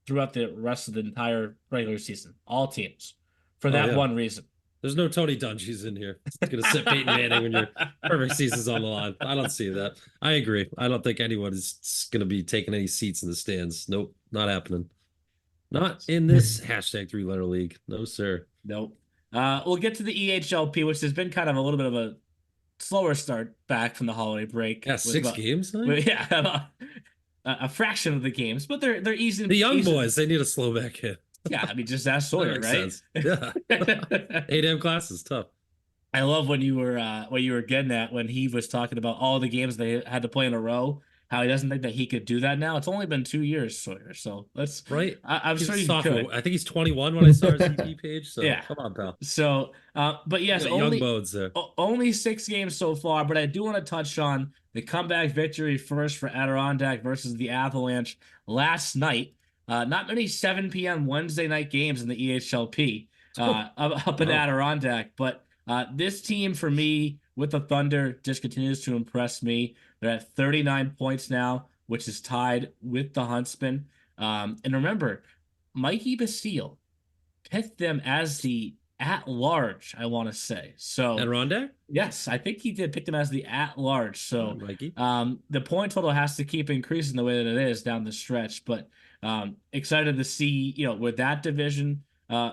throughout the rest of the entire regular season. All teams. For that one reason. There's no Tony Dungy's in here. It's going to sit Peyton Manning when your perfect season's on the line. I don't see that. I agree. I don't think anyone is going to be taking any seats in the stands. Nope, not happening. Not in this hashtag 3-letter league. No, sir. Nope. We'll get to the EHLP, which has been kind of a little bit of a slower start back from the holiday break. Yeah, 6 games. Huh? Yeah, a fraction of the games, but they're easy. The young boys, they need to slow back in. Yeah, I mean, just ask Sawyer, right? Yeah, 8 classes, tough. I love when you were getting at when he was talking about all the games they had to play in a row. How he doesn't think that he could do that now. It's only been 2 years, Sawyer. So let's right. I'm sure he could. I think he's 21 when I saw his EP page. So yeah, come on, pal. So, but yes, young bones there. Only 6 games so far. But I do want to touch on the comeback victory first for Adirondack versus the Avalanche last night. Not many 7 p.m. Wednesday night games in the EHLP up in Adirondack, but this team for me with the Thunder just continues to impress me. They're at 39 points now, which is tied with the Huntsmen. And remember, Mikey Basile picked them as the at-large, I want to say. So Adirondack? Yes, I think he did pick them as the at-large. So Mikey. The point total has to keep increasing the way that it is down the stretch. But excited to see, where that division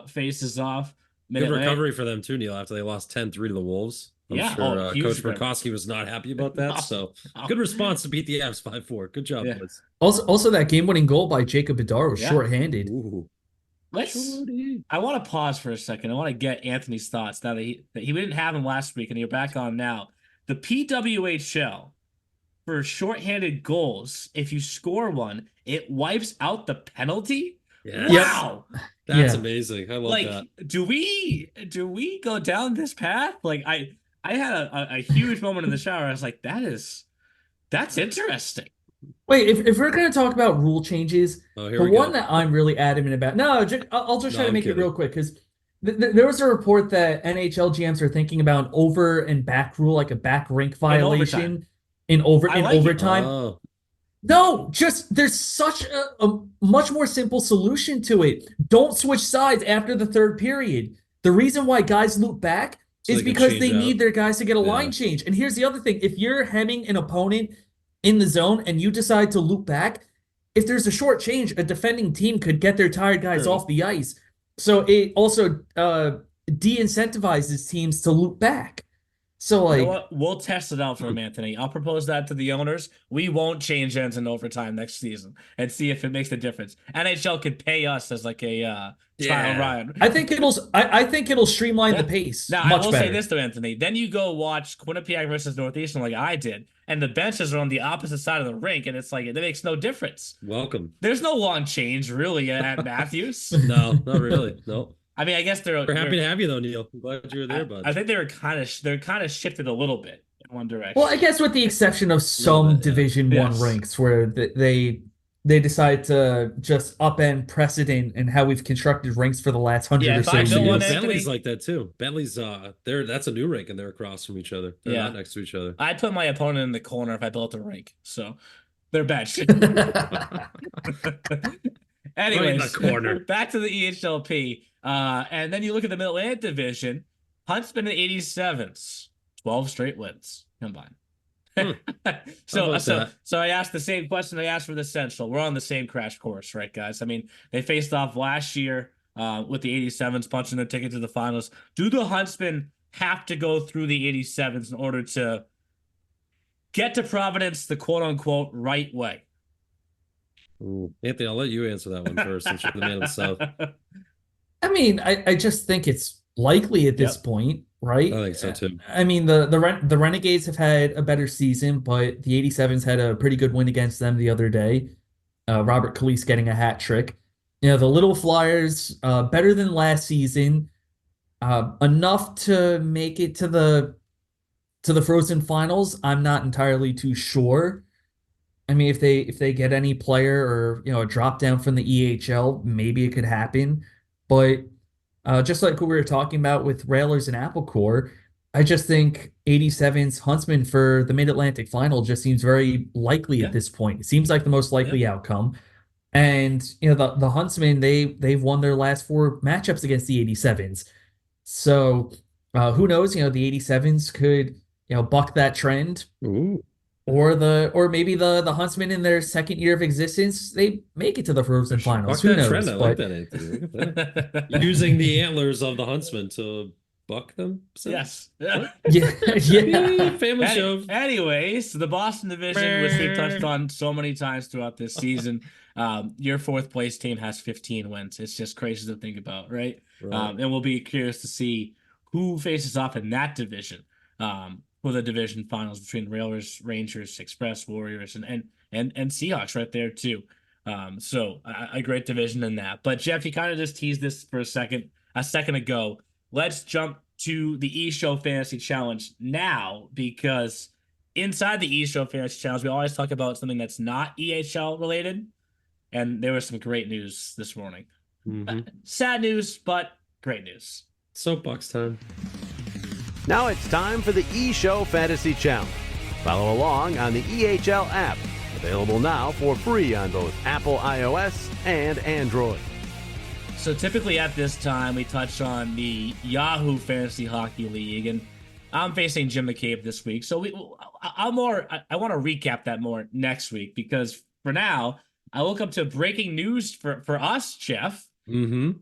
faces off. Good recovery for them too, Neil, after they lost 10-3 to the Wolves. I'm sure Coach Burkowski was not happy about that. So good response to beat the Avs 5-4. Good job, boys. Also that game-winning goal by Jacob Bedard was shorthanded. Ooh. I want to pause for a second. I want to get Anthony's thoughts now that we didn't have him last week and you're back on now. The PWHL for shorthanded goals, if you score one, it wipes out the penalty. Yes. Wow. That's amazing. I love that. Do we go down this path? Like I had a huge moment in the shower. I was like, that's interesting. Wait, if we're going to talk about rule changes, the one that I'm really adamant about, I'll just try to make it real quick, because There was a report that NHL GMs are thinking about an over and back rule, like a back rink violation in overtime. Oh, No, just there's such a much more simple solution to it. Don't switch sides after the third period. The reason why guys loop back So is they can because change they out. need their guys to get a Yeah. line change. And here's the other thing. If you're hemming an opponent in the zone and you decide to loop back, if there's a short change, a defending team could get their tired guys off the ice. So it also de-incentivizes teams to loop back. So You know like, what? We'll test it out for him, Anthony. I'll propose that to the owners. We won't change ends in overtime next season and see if it makes a difference. NHL could pay us as like a trial ride. I think it'll streamline the pace. Now, much I will better. say this though, Anthony. Then you go watch Quinnipiac versus Northeastern like I did, and the benches are on the opposite side of the rink, and it's like it makes no difference. welcome. There's no long change really at Matthews. No, not really. No. I mean, I guess We're happy to have you though, Neil. I'm glad you were there, bud. I think they're kind of shifted a little bit in one direction. Well, I guess with the exception of some bit, yeah. Division One Yes. ranks where they decide to just upend precedent and how we've constructed ranks for the last 100 Yeah, or if so I built one years. in- Bentley's like that too. Bentley's that's a new rink and they're across from each other. They're Yeah. not next to each other. I'd put my opponent in the corner if I built a rink. So they're benched. Anyways, Right in the corner. back to the EHLP. And then you look at the Mid-Atlantic Division. Huntsman in 87s, 12 straight wins combined. How about that? So I asked the same question I asked for the Central. We're on the same crash course, right, guys? I mean, they faced off last year with the 87s, punching their ticket to the finals. Do the Huntsmen have to go through the 87s in order to get to Providence the quote-unquote right way? Ooh. Anthony, I'll let you answer that one first since you're the man of the South. I mean, I just think it's likely at this point, right? I think so too. I mean, the Renegades have had a better season, but the 87s had a pretty good win against them the other day. Robert Calise getting a hat trick. You know, the Little Flyers, better than last season, enough to make it to the Frozen Finals. I'm not entirely too sure. I mean, if they get any player or a drop down from the EHL, maybe it could happen. But just like what we were talking about with Railers and Apple Core, I just think 87's Huntsman for the Mid-Atlantic Final just seems very likely at this point. It seems like the most likely outcome. And the Huntsmen, they've won their last 4 matchups against the 87s. So who knows? The 87s could buck that trend. Ooh. Or maybe the Huntsmen in their second year of existence, they make it to the Frozen Finals. Buck Who that knows? trend. I like that, Anthony. Look at that. Using the antlers of the Huntsman to buck them. Yes. Yeah, yeah. Family show. Anyways, the Boston Division, which we've touched on so many times throughout this season, your 4th place team has 15 wins. It's just crazy to think about, right? And we'll be curious to see who faces off in that division for the division finals between Railers, Rangers, Express, Warriors, and Seahawks right there too. So a great division in that. But Jeff, you kind of just teased this for a second ago. Let's jump to the E-Show Fantasy Challenge now, because inside the E-Show Fantasy Challenge, we always talk about something that's not EHL related. And there was some great news this morning. Mm-hmm. Sad news, but great news. Soapbox time. Now it's time for the E-Show Fantasy Challenge. Follow along on the EHL app, available now for free on both Apple iOS and Android. So typically at this time, we touch on the Yahoo Fantasy Hockey League, and I'm facing Jim McCabe this week. So I want to recap that more next week, because for now, I woke up to breaking news for us, Jeff. Mm-hmm.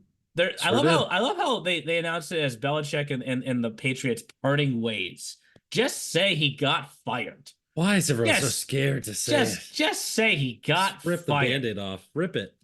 I love how they announced it as Belichick and the Patriots parting ways. Just say he got fired. Why is everyone so scared to say it? Just say he got Rip fired. the Band-Aid off. Rip it.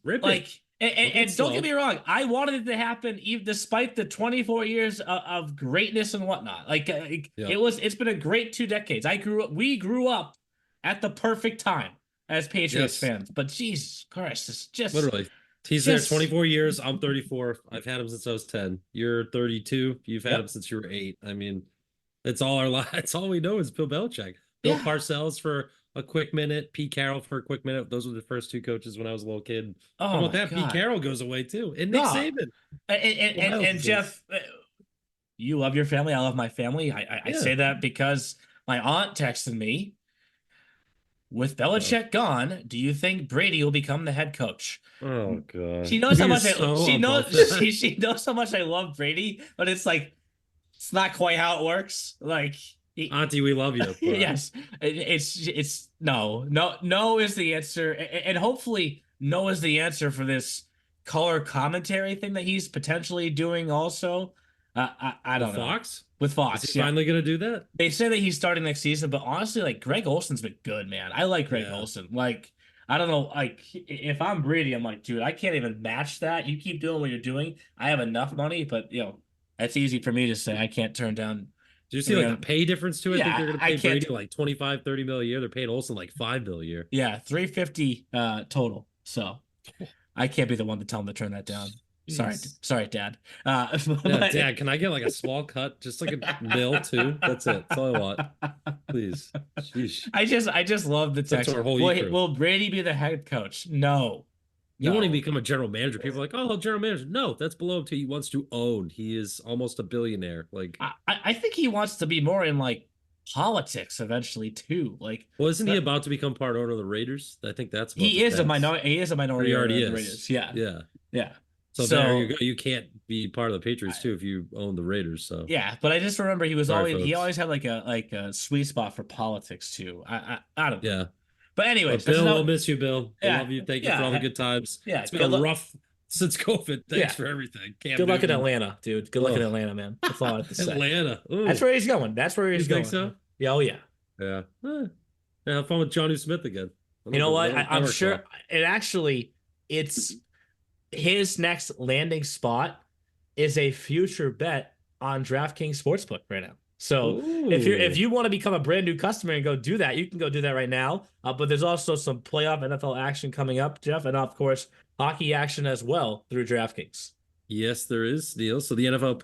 And don't get me wrong, I wanted it to happen even despite the 24 years of greatness and whatnot. It's been a great 2 decades. We grew up at the perfect time as Patriots fans. But Jesus Christ, it's just literally. He's there 24 years. I'm 34. I've had him since I was 10. You're 32. You've had him since you were 8. I mean, it's all our lives. It's all we know is Bill Belichick. Bill Parcells for a quick minute. Pete Carroll for a quick minute. Those were the first two coaches when I was a little kid. Oh, How about my that? God. Pete Carroll goes away too. And Nick No. Saban. And Jeff, you love your family. I love my family. I say that because my aunt texted me, with Belichick gone, do you think Brady will become the head coach? Oh God. She knows how You're much so she knows above that. she knows how much I love Brady, but it's like it's not quite how it works. Like Auntie, we love you. But... yes, it's no is the answer, and hopefully no is the answer for this color commentary thing that he's potentially doing. Also, I don't know. Fox? With Fox, is he finally gonna do that? They say that he's starting next season, but honestly, like Greg Olson's been good, man. I like Greg Olson. Like, I don't know, like if I'm Brady, I'm like, dude, I can't even match that. You keep doing what you're doing. I have enough money, but that's easy for me to say. I can't turn down. Do you see like the pay difference to it? Yeah, I think they're gonna pay Brady like 25, 30 mil a year. They're paying Olson like $5 million a year. Yeah, 350 total. So I can't be the one to tell him to turn that down. Sorry, Dad. Dad, can I get like a small cut, just like a mil too? That's it. That's all I want. Please. Sheesh. I just love the text. Will Brady be the head coach? No. He won't even become a general manager. People are like, oh, general manager. No, that's below him too. He wants to own. He is almost a billionaire. Like I think he wants to be more in like politics eventually too. Like, well, isn't he about to become part owner of the Raiders? I think that's he is a minority. He is a minority. He already is. The Raiders. Yeah. Yeah. So there you go. You can't be part of the Patriots too if you own the Raiders. So yeah, but I just remember he always had like a sweet spot for politics too. I don't know. Yeah. But anyways, Bill, we'll miss you, Bill. I love you. Thank you for all the good times. Yeah, it's been rough since COVID. Thanks for everything. Good luck in Atlanta, dude. Good luck in Atlanta, man. That's all I have to say. Atlanta. Ooh. That's where he's going. That's where he's going. Think so? Yeah. Oh yeah. Yeah. Have fun with Johnny Smith again. You know what? I'm sure it's his next landing spot is a future bet on DraftKings Sportsbook right now. So if you want to become a brand new customer and go do that, you can go do that right now. But there's also some playoff NFL action coming up, Jeff, and of course hockey action as well through DraftKings. Yes, there is, Neil. So the NFL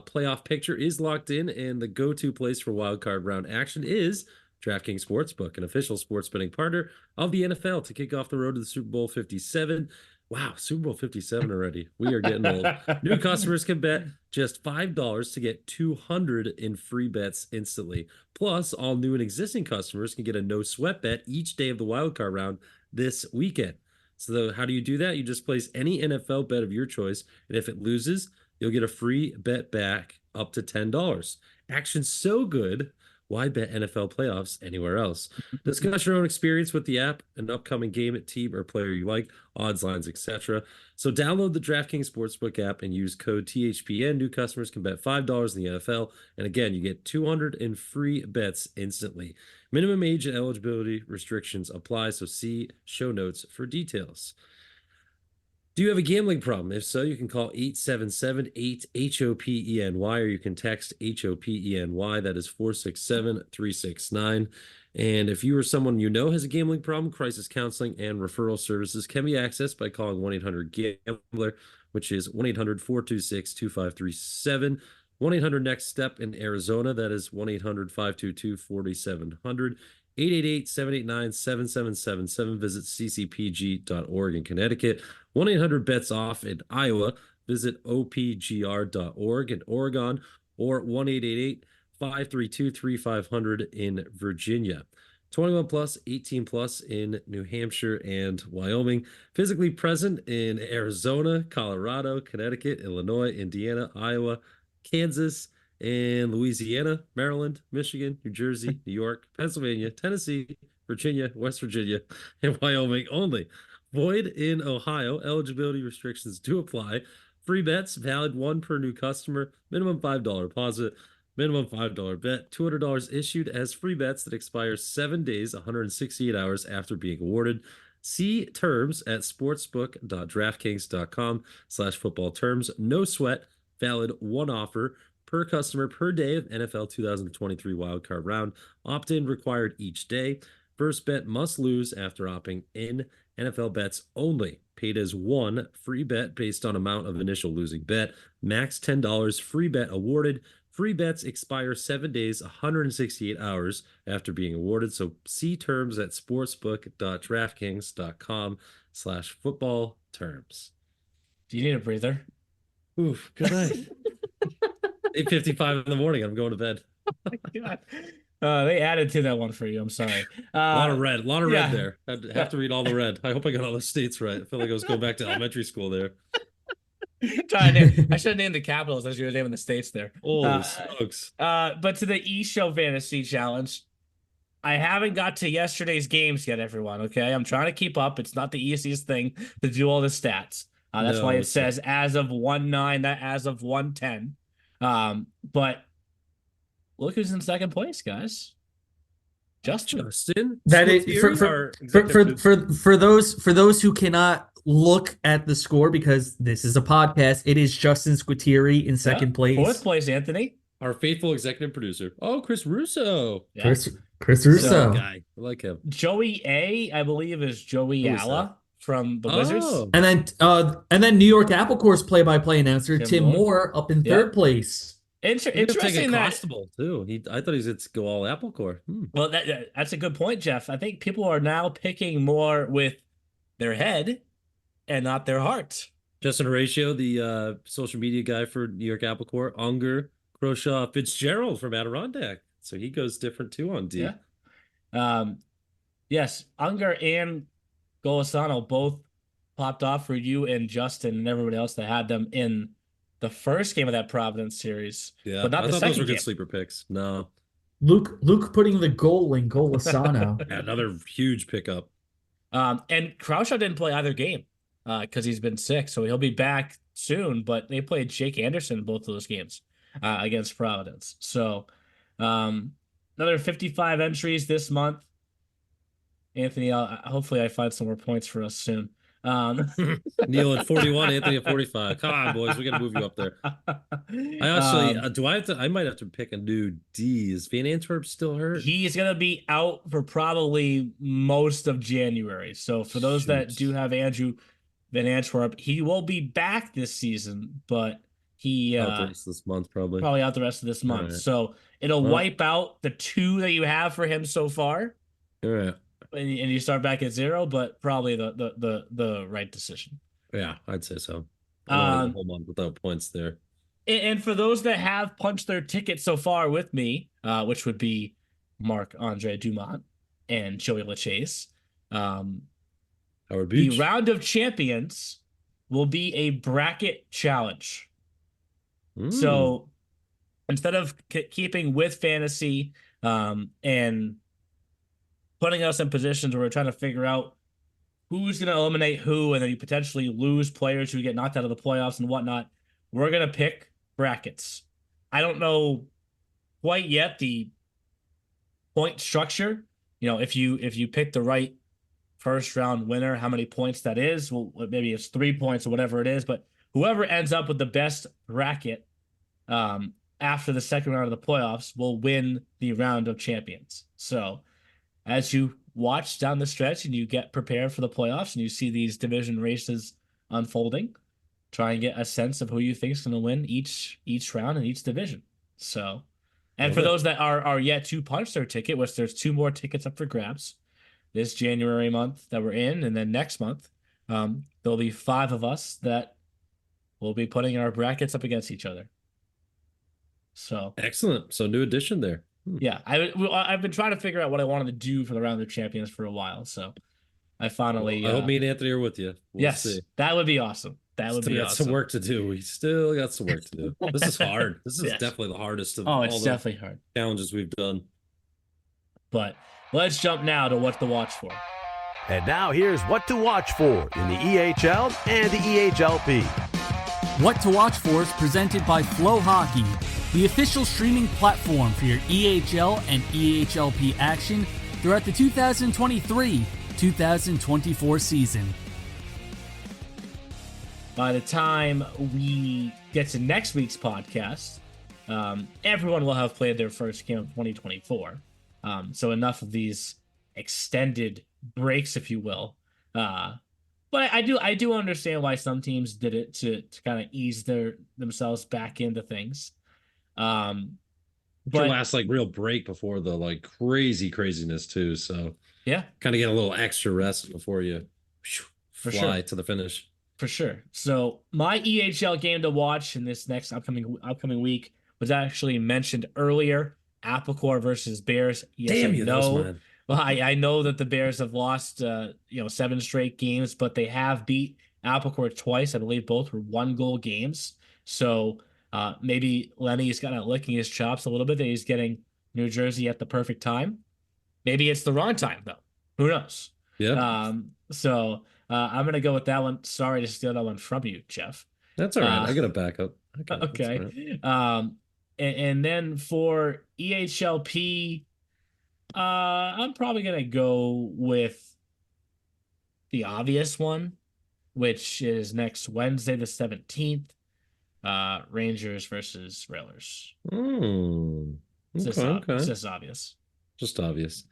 playoff picture is locked in, and the go-to place for wildcard round action is DraftKings Sportsbook, an official sports betting partner of the NFL, to kick off the road to the Super Bowl 57. Wow, Super Bowl 57 already. We are getting old. New customers can bet just $5 to get 200 in free bets instantly. Plus, all new and existing customers can get a no-sweat bet each day of the wildcard round this weekend. So how do you do that? You just place any NFL bet of your choice, and if it loses, you'll get a free bet back up to $10. Action's so good, why bet NFL playoffs anywhere else? Discuss your own experience with the app, an upcoming game, team, or player you like, odds, lines, etc. So download the DraftKings Sportsbook app and use code THPN. New customers can bet $5 in the NFL. And again, you get 200 in free bets instantly. Minimum age and eligibility restrictions apply, so see show notes for details. Do you have a gambling problem? If so, you can call 877-8-HOPENY, or you can text HOPENY. That is 467-369. And if you or someone you know has a gambling problem, crisis counseling and referral services can be accessed by calling 1-800-GAMBLER, which is 1-800-426-2537. 1-800-NEXT-STEP in Arizona. That is 1-800-522-4700. 888-789-7777. Visit ccpg.org in Connecticut. 1-800-BETS-OFF in Iowa. Visit opgr.org in Oregon, or 1-888-532-3500 in Virginia. 21 plus, 18 plus in New Hampshire and Wyoming. Physically present in Arizona, Colorado, Connecticut, Illinois, Indiana, Iowa, Kansas, and Louisiana, Maryland, Michigan, New Jersey, New York, Pennsylvania, Tennessee, Virginia, West Virginia, and Wyoming only. Void in Ohio. Eligibility restrictions do apply. Free bets valid one per new customer. Minimum $5 deposit. Minimum $5 bet. $200 issued as free bets that expire 7 days, 168 hours after being awarded. See terms at sportsbook.draftkings.com/football terms. No sweat. Valid one offer per customer per day of NFL 2023 wildcard round. Opt-in required each day. First bet must lose after opting in. NFL bets only. Paid as one free bet based on amount of initial losing bet. Max $10 free bet awarded. Free bets expire 7 days, 168 hours after being awarded. So see terms at sportsbook.draftkings.com/football terms. Do you need a breather? Oof, good night. 8:55 in the morning. I'm going to bed. God. They added to that one for you. I'm sorry. A lot of red yeah. there. I have to read all the red. I hope I got all the states right. I feel like I was going back to elementary school there. I should have named the capitals as you were naming the states there. Holy smokes. But to the E-Show Fantasy Challenge, I haven't got to yesterday's games yet, everyone, okay? I'm trying to keep up. It's not the easiest thing to do all the stats. That's why it says as of 1-9, not as of 1-10. But look who's in second place, guys. Justin. That is for those who cannot look at the score because this is a podcast. It is Justin Squitieri in second place. Fourth place, Anthony. Our faithful executive producer. Oh, Chris Russo. Yeah. Chris Russo. Guy. I like him. Joey A, I believe, is Joey Alla from the Wizards. And then New York Apple Course play-by-play announcer Tim Moore up in third place. Interesting that too. I thought he was going to go all Apple Core. Well, that's a good point, Jeff. I think people are now picking more with their head and not their heart. Justin Horatio, the social media guy for New York Apple Core, Unger, Croshaw, Fitzgerald from Adirondack. So he goes different too on D. Yeah. Yes, Unger and Golisano both popped off for you and Justin and everybody else that had them in the first game of that Providence series. Yeah, but not the second those were good game. Sleeper picks. No. Luke putting the goal in Golisano. Yeah, another huge pickup. And Croshaw didn't play either game because he's been sick, so he'll be back soon. But they played Jake Anderson in both of those games against Providence. So another 55 entries this month. Anthony, hopefully I find some more points for us soon. Neil at 41, Anthony at 45. Come on, boys, we got to move you up there. I actually, I might have to pick a new D. Is Van Antwerp still hurt? He's gonna be out for probably most of January. So for those that do have Andrew Van Antwerp, he will be back this season, but he out the rest of this month probably out the rest of this month. Right. So it'll wipe out the 2 that you have for him so far. All right. And you start back at 0, but probably the right decision. Yeah, I'd say so. Hold on without points there. And for those that have punched their ticket so far with me, which would be Marc-Andre Dumont and Joey LaChase, Howard Beach. The round of champions will be a bracket challenge. So instead of keeping with fantasy and putting us in positions where we're trying to figure out who's going to eliminate who, and then you potentially lose players who get knocked out of the playoffs and whatnot, we're going to pick brackets. I don't know quite yet the point structure. You know, if you pick the right first round winner, how many points that is. Well, maybe it's 3 points or whatever it is, but whoever ends up with the best bracket after the second round of the playoffs will win the round of champions. So as you watch down the stretch and you get prepared for the playoffs and you see these division races unfolding, try and get a sense of who you think is going to win each round in each division. So, and for those that are yet to punch their ticket, which there's 2 more tickets up for grabs this January month that we're in, and then next month, there'll be 5 of us that will be putting our brackets up against each other. So excellent. So new addition there. Yeah, I've been trying to figure out what I wanted to do for the round of champions for a while. So I finally. I hope me and Anthony are with you. We'll see. That would be awesome. That would be awesome. Got some work to do. We still got some work to do. This is hard. This is definitely the hardest of all it's definitely hard challenges we've done. But let's jump now to what to watch for. And now here's what to watch for in the EHL and the EHLP. What to Watch For is presented by Flow Hockey, the official streaming platform for your EHL and EHLP action throughout the 2023-2024 season. By the time we get to next week's podcast, everyone will have played their first game of 2024. So enough of these extended breaks, if you will. But I do understand why some teams did it to kind of ease themselves back into things. Your But last like real break before the like craziness too. So yeah, kind of get a little extra rest before you for fly sure. to the finish. For sure. So my EHL game to watch in this next upcoming week was actually mentioned earlier. Applecore versus Bears. Yes, Damn I you, that was know. mine. Well, I know that the Bears have lost 7 straight games, but they have beat Applecore twice. I believe both were 1-goal games. So maybe Lenny's kind of licking his chops a little bit that he's getting New Jersey at the perfect time. Maybe it's the wrong time though. Who knows? Yeah, I'm gonna go with that one. Sorry to steal that one from you, Jeff. that's all right. I got a backup. Okay. And then for EHLP, I'm probably gonna go with the obvious one, which is next Wednesday, the 17th. Rangers versus Railers. It's Okay. just obvious. Just obvious.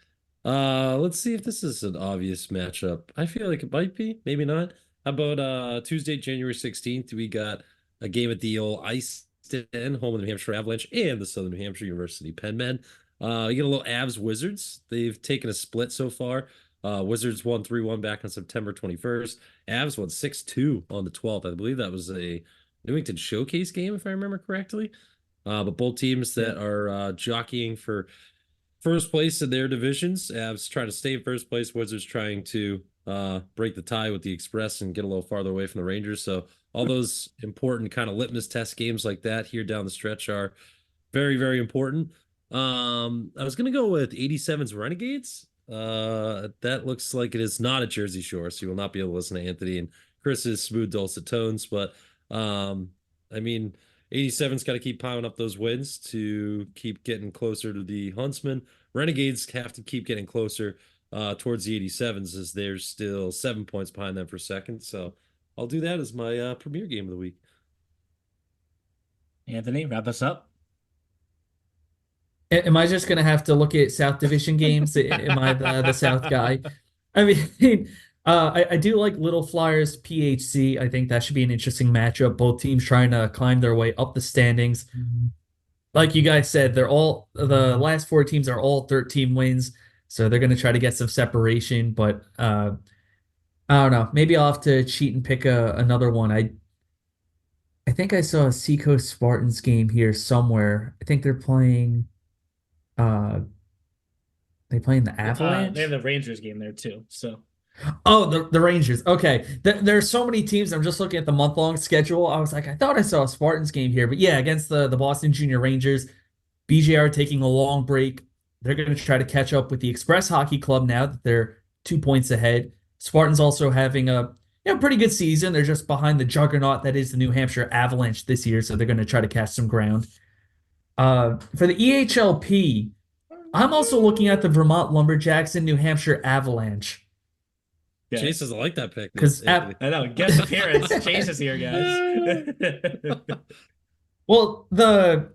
Let's see if this is an obvious matchup. I feel like it might be, maybe not. How about Tuesday, January 16th? We got a game at the old Ice Den, home of the New Hampshire Avalanche and the Southern New Hampshire University Penmen. You get a little Avs Wizards. They've taken a split so far. Wizards won 3-1 back on September 21st. Avs won 6-2 on the 12th. I believe that was a Newington Showcase game, if I remember correctly. But both teams that are jockeying for first place in their divisions. Avs trying to stay in first place. Wizards trying to break the tie with the Express and get a little farther away from the Rangers. So all those important kind of litmus test games like that here down the stretch are very, very important. I was going to go with 87's Renegades. That looks like it is not a Jersey Shore, so you will not be able to listen to Anthony and Chris's smooth dulcet tones. But I mean, 87's got to keep piling up those wins to keep getting closer to the Huntsmen. Renegades have to keep getting closer towards the 87's as they're still 7 points behind them for second. So I'll do that as my premier game of the week. Anthony, wrap us up. Am I just gonna have to look at South Division games? Am I the South guy? I mean, I do like Little Flyers PHC. I think that should be an interesting matchup. Both teams trying to climb their way up the standings. Like you guys said, the last 4 teams are all 13 wins, so they're gonna try to get some separation. But I don't know. Maybe I'll have to cheat and pick another one. I think I saw a Seacoast Spartans game here somewhere. I think they're playing. They playing the Avalanche. They have the Rangers game there too. So, oh, the Rangers. Okay, there's so many teams. I'm just looking at the month-long schedule. I was like, I thought I saw a Spartans game here, but yeah, against the Boston Junior Rangers, BJR taking a long break. They're going to try to catch up with the Express Hockey Club now that they're 2 points ahead. Spartans also having a pretty good season. They're just behind the juggernaut that is the New Hampshire Avalanche this year, so they're going to try to catch some ground. For the EHLP, I'm also looking at the Vermont Lumberjacks and New Hampshire Avalanche. yeah. Chase doesn't like that pick. Because I know, guest appearance. Chase is here, guys. well, the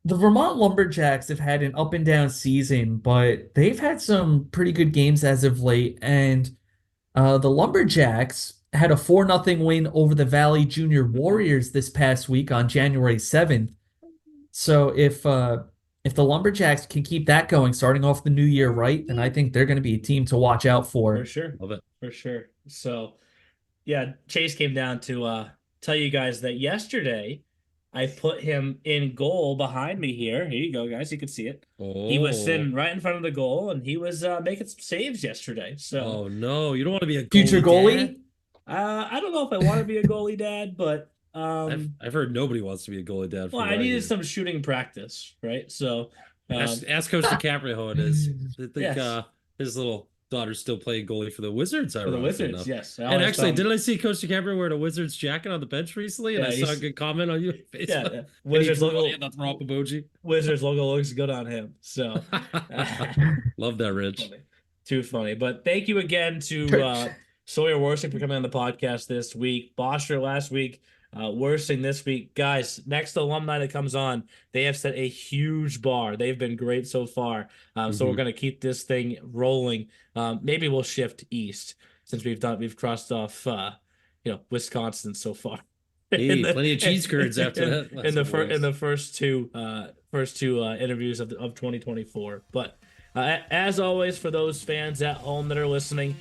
Vermont Lumberjacks have had an up and down season, but they've had some pretty good games as of late. And the Lumberjacks had a 4-0 win over the Valley Junior Warriors this past week on January 7th. So if the Lumberjacks can keep that going, starting off the new year right, then I think they're going to be a team to watch out for. For sure. Love it. For sure. So, yeah, Chase came down to tell you guys that yesterday I put him in goal behind me here. Here you go, guys. You can see it. Oh. He was sitting right in front of the goal, and he was making some saves yesterday. So, oh no, you don't want to be a Future goalie? dad? I don't know if I want to be a goalie dad, but I've heard nobody wants to be a goalie dad. well, I needed some shooting practice, right? So, ask Coach DiCaprio how it is. I think Yes. His little daughter's still playing goalie for the Wizards. for the Wizards, yes. I And always actually, found- didn't I see Coach DiCaprio wearing a Wizards jacket on the bench recently? And Yeah, I saw a he's- good comment on your Facebook. yeah, Wizards Wizards logo, the throw up emoji. Wizards logo looks good on him. So, Love that, Rich. Too funny. But thank you again to Sawyer Wirsing for coming on the podcast this week. Bosher last week, Wirsing this week. Guys, next alumni that comes on, they have set a huge bar. They've been great so far. So we're going to keep this thing rolling. Maybe we'll shift east since we've crossed off Wisconsin so far. Hey, plenty of cheese curds after that. In the first two interviews of 2024. But as always, for those fans at home that are listening,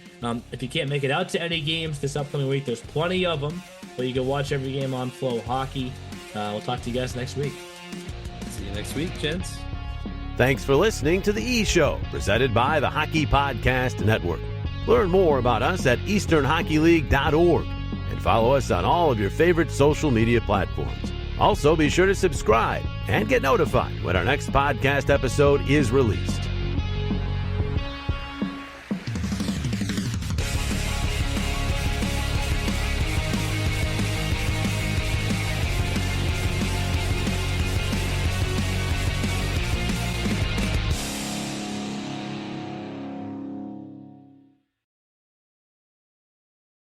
if you can't make it out to any games this upcoming week, there's plenty of them. But you can watch every game on Flow Hockey. We'll talk to you guys next week. See you next week, gents. Thanks for listening to The E Show, presented by the Hockey Podcast Network. Learn more about us at easternhockeyleague.org and follow us on all of your favorite social media platforms. Also, be sure to subscribe and get notified when our next podcast episode is released.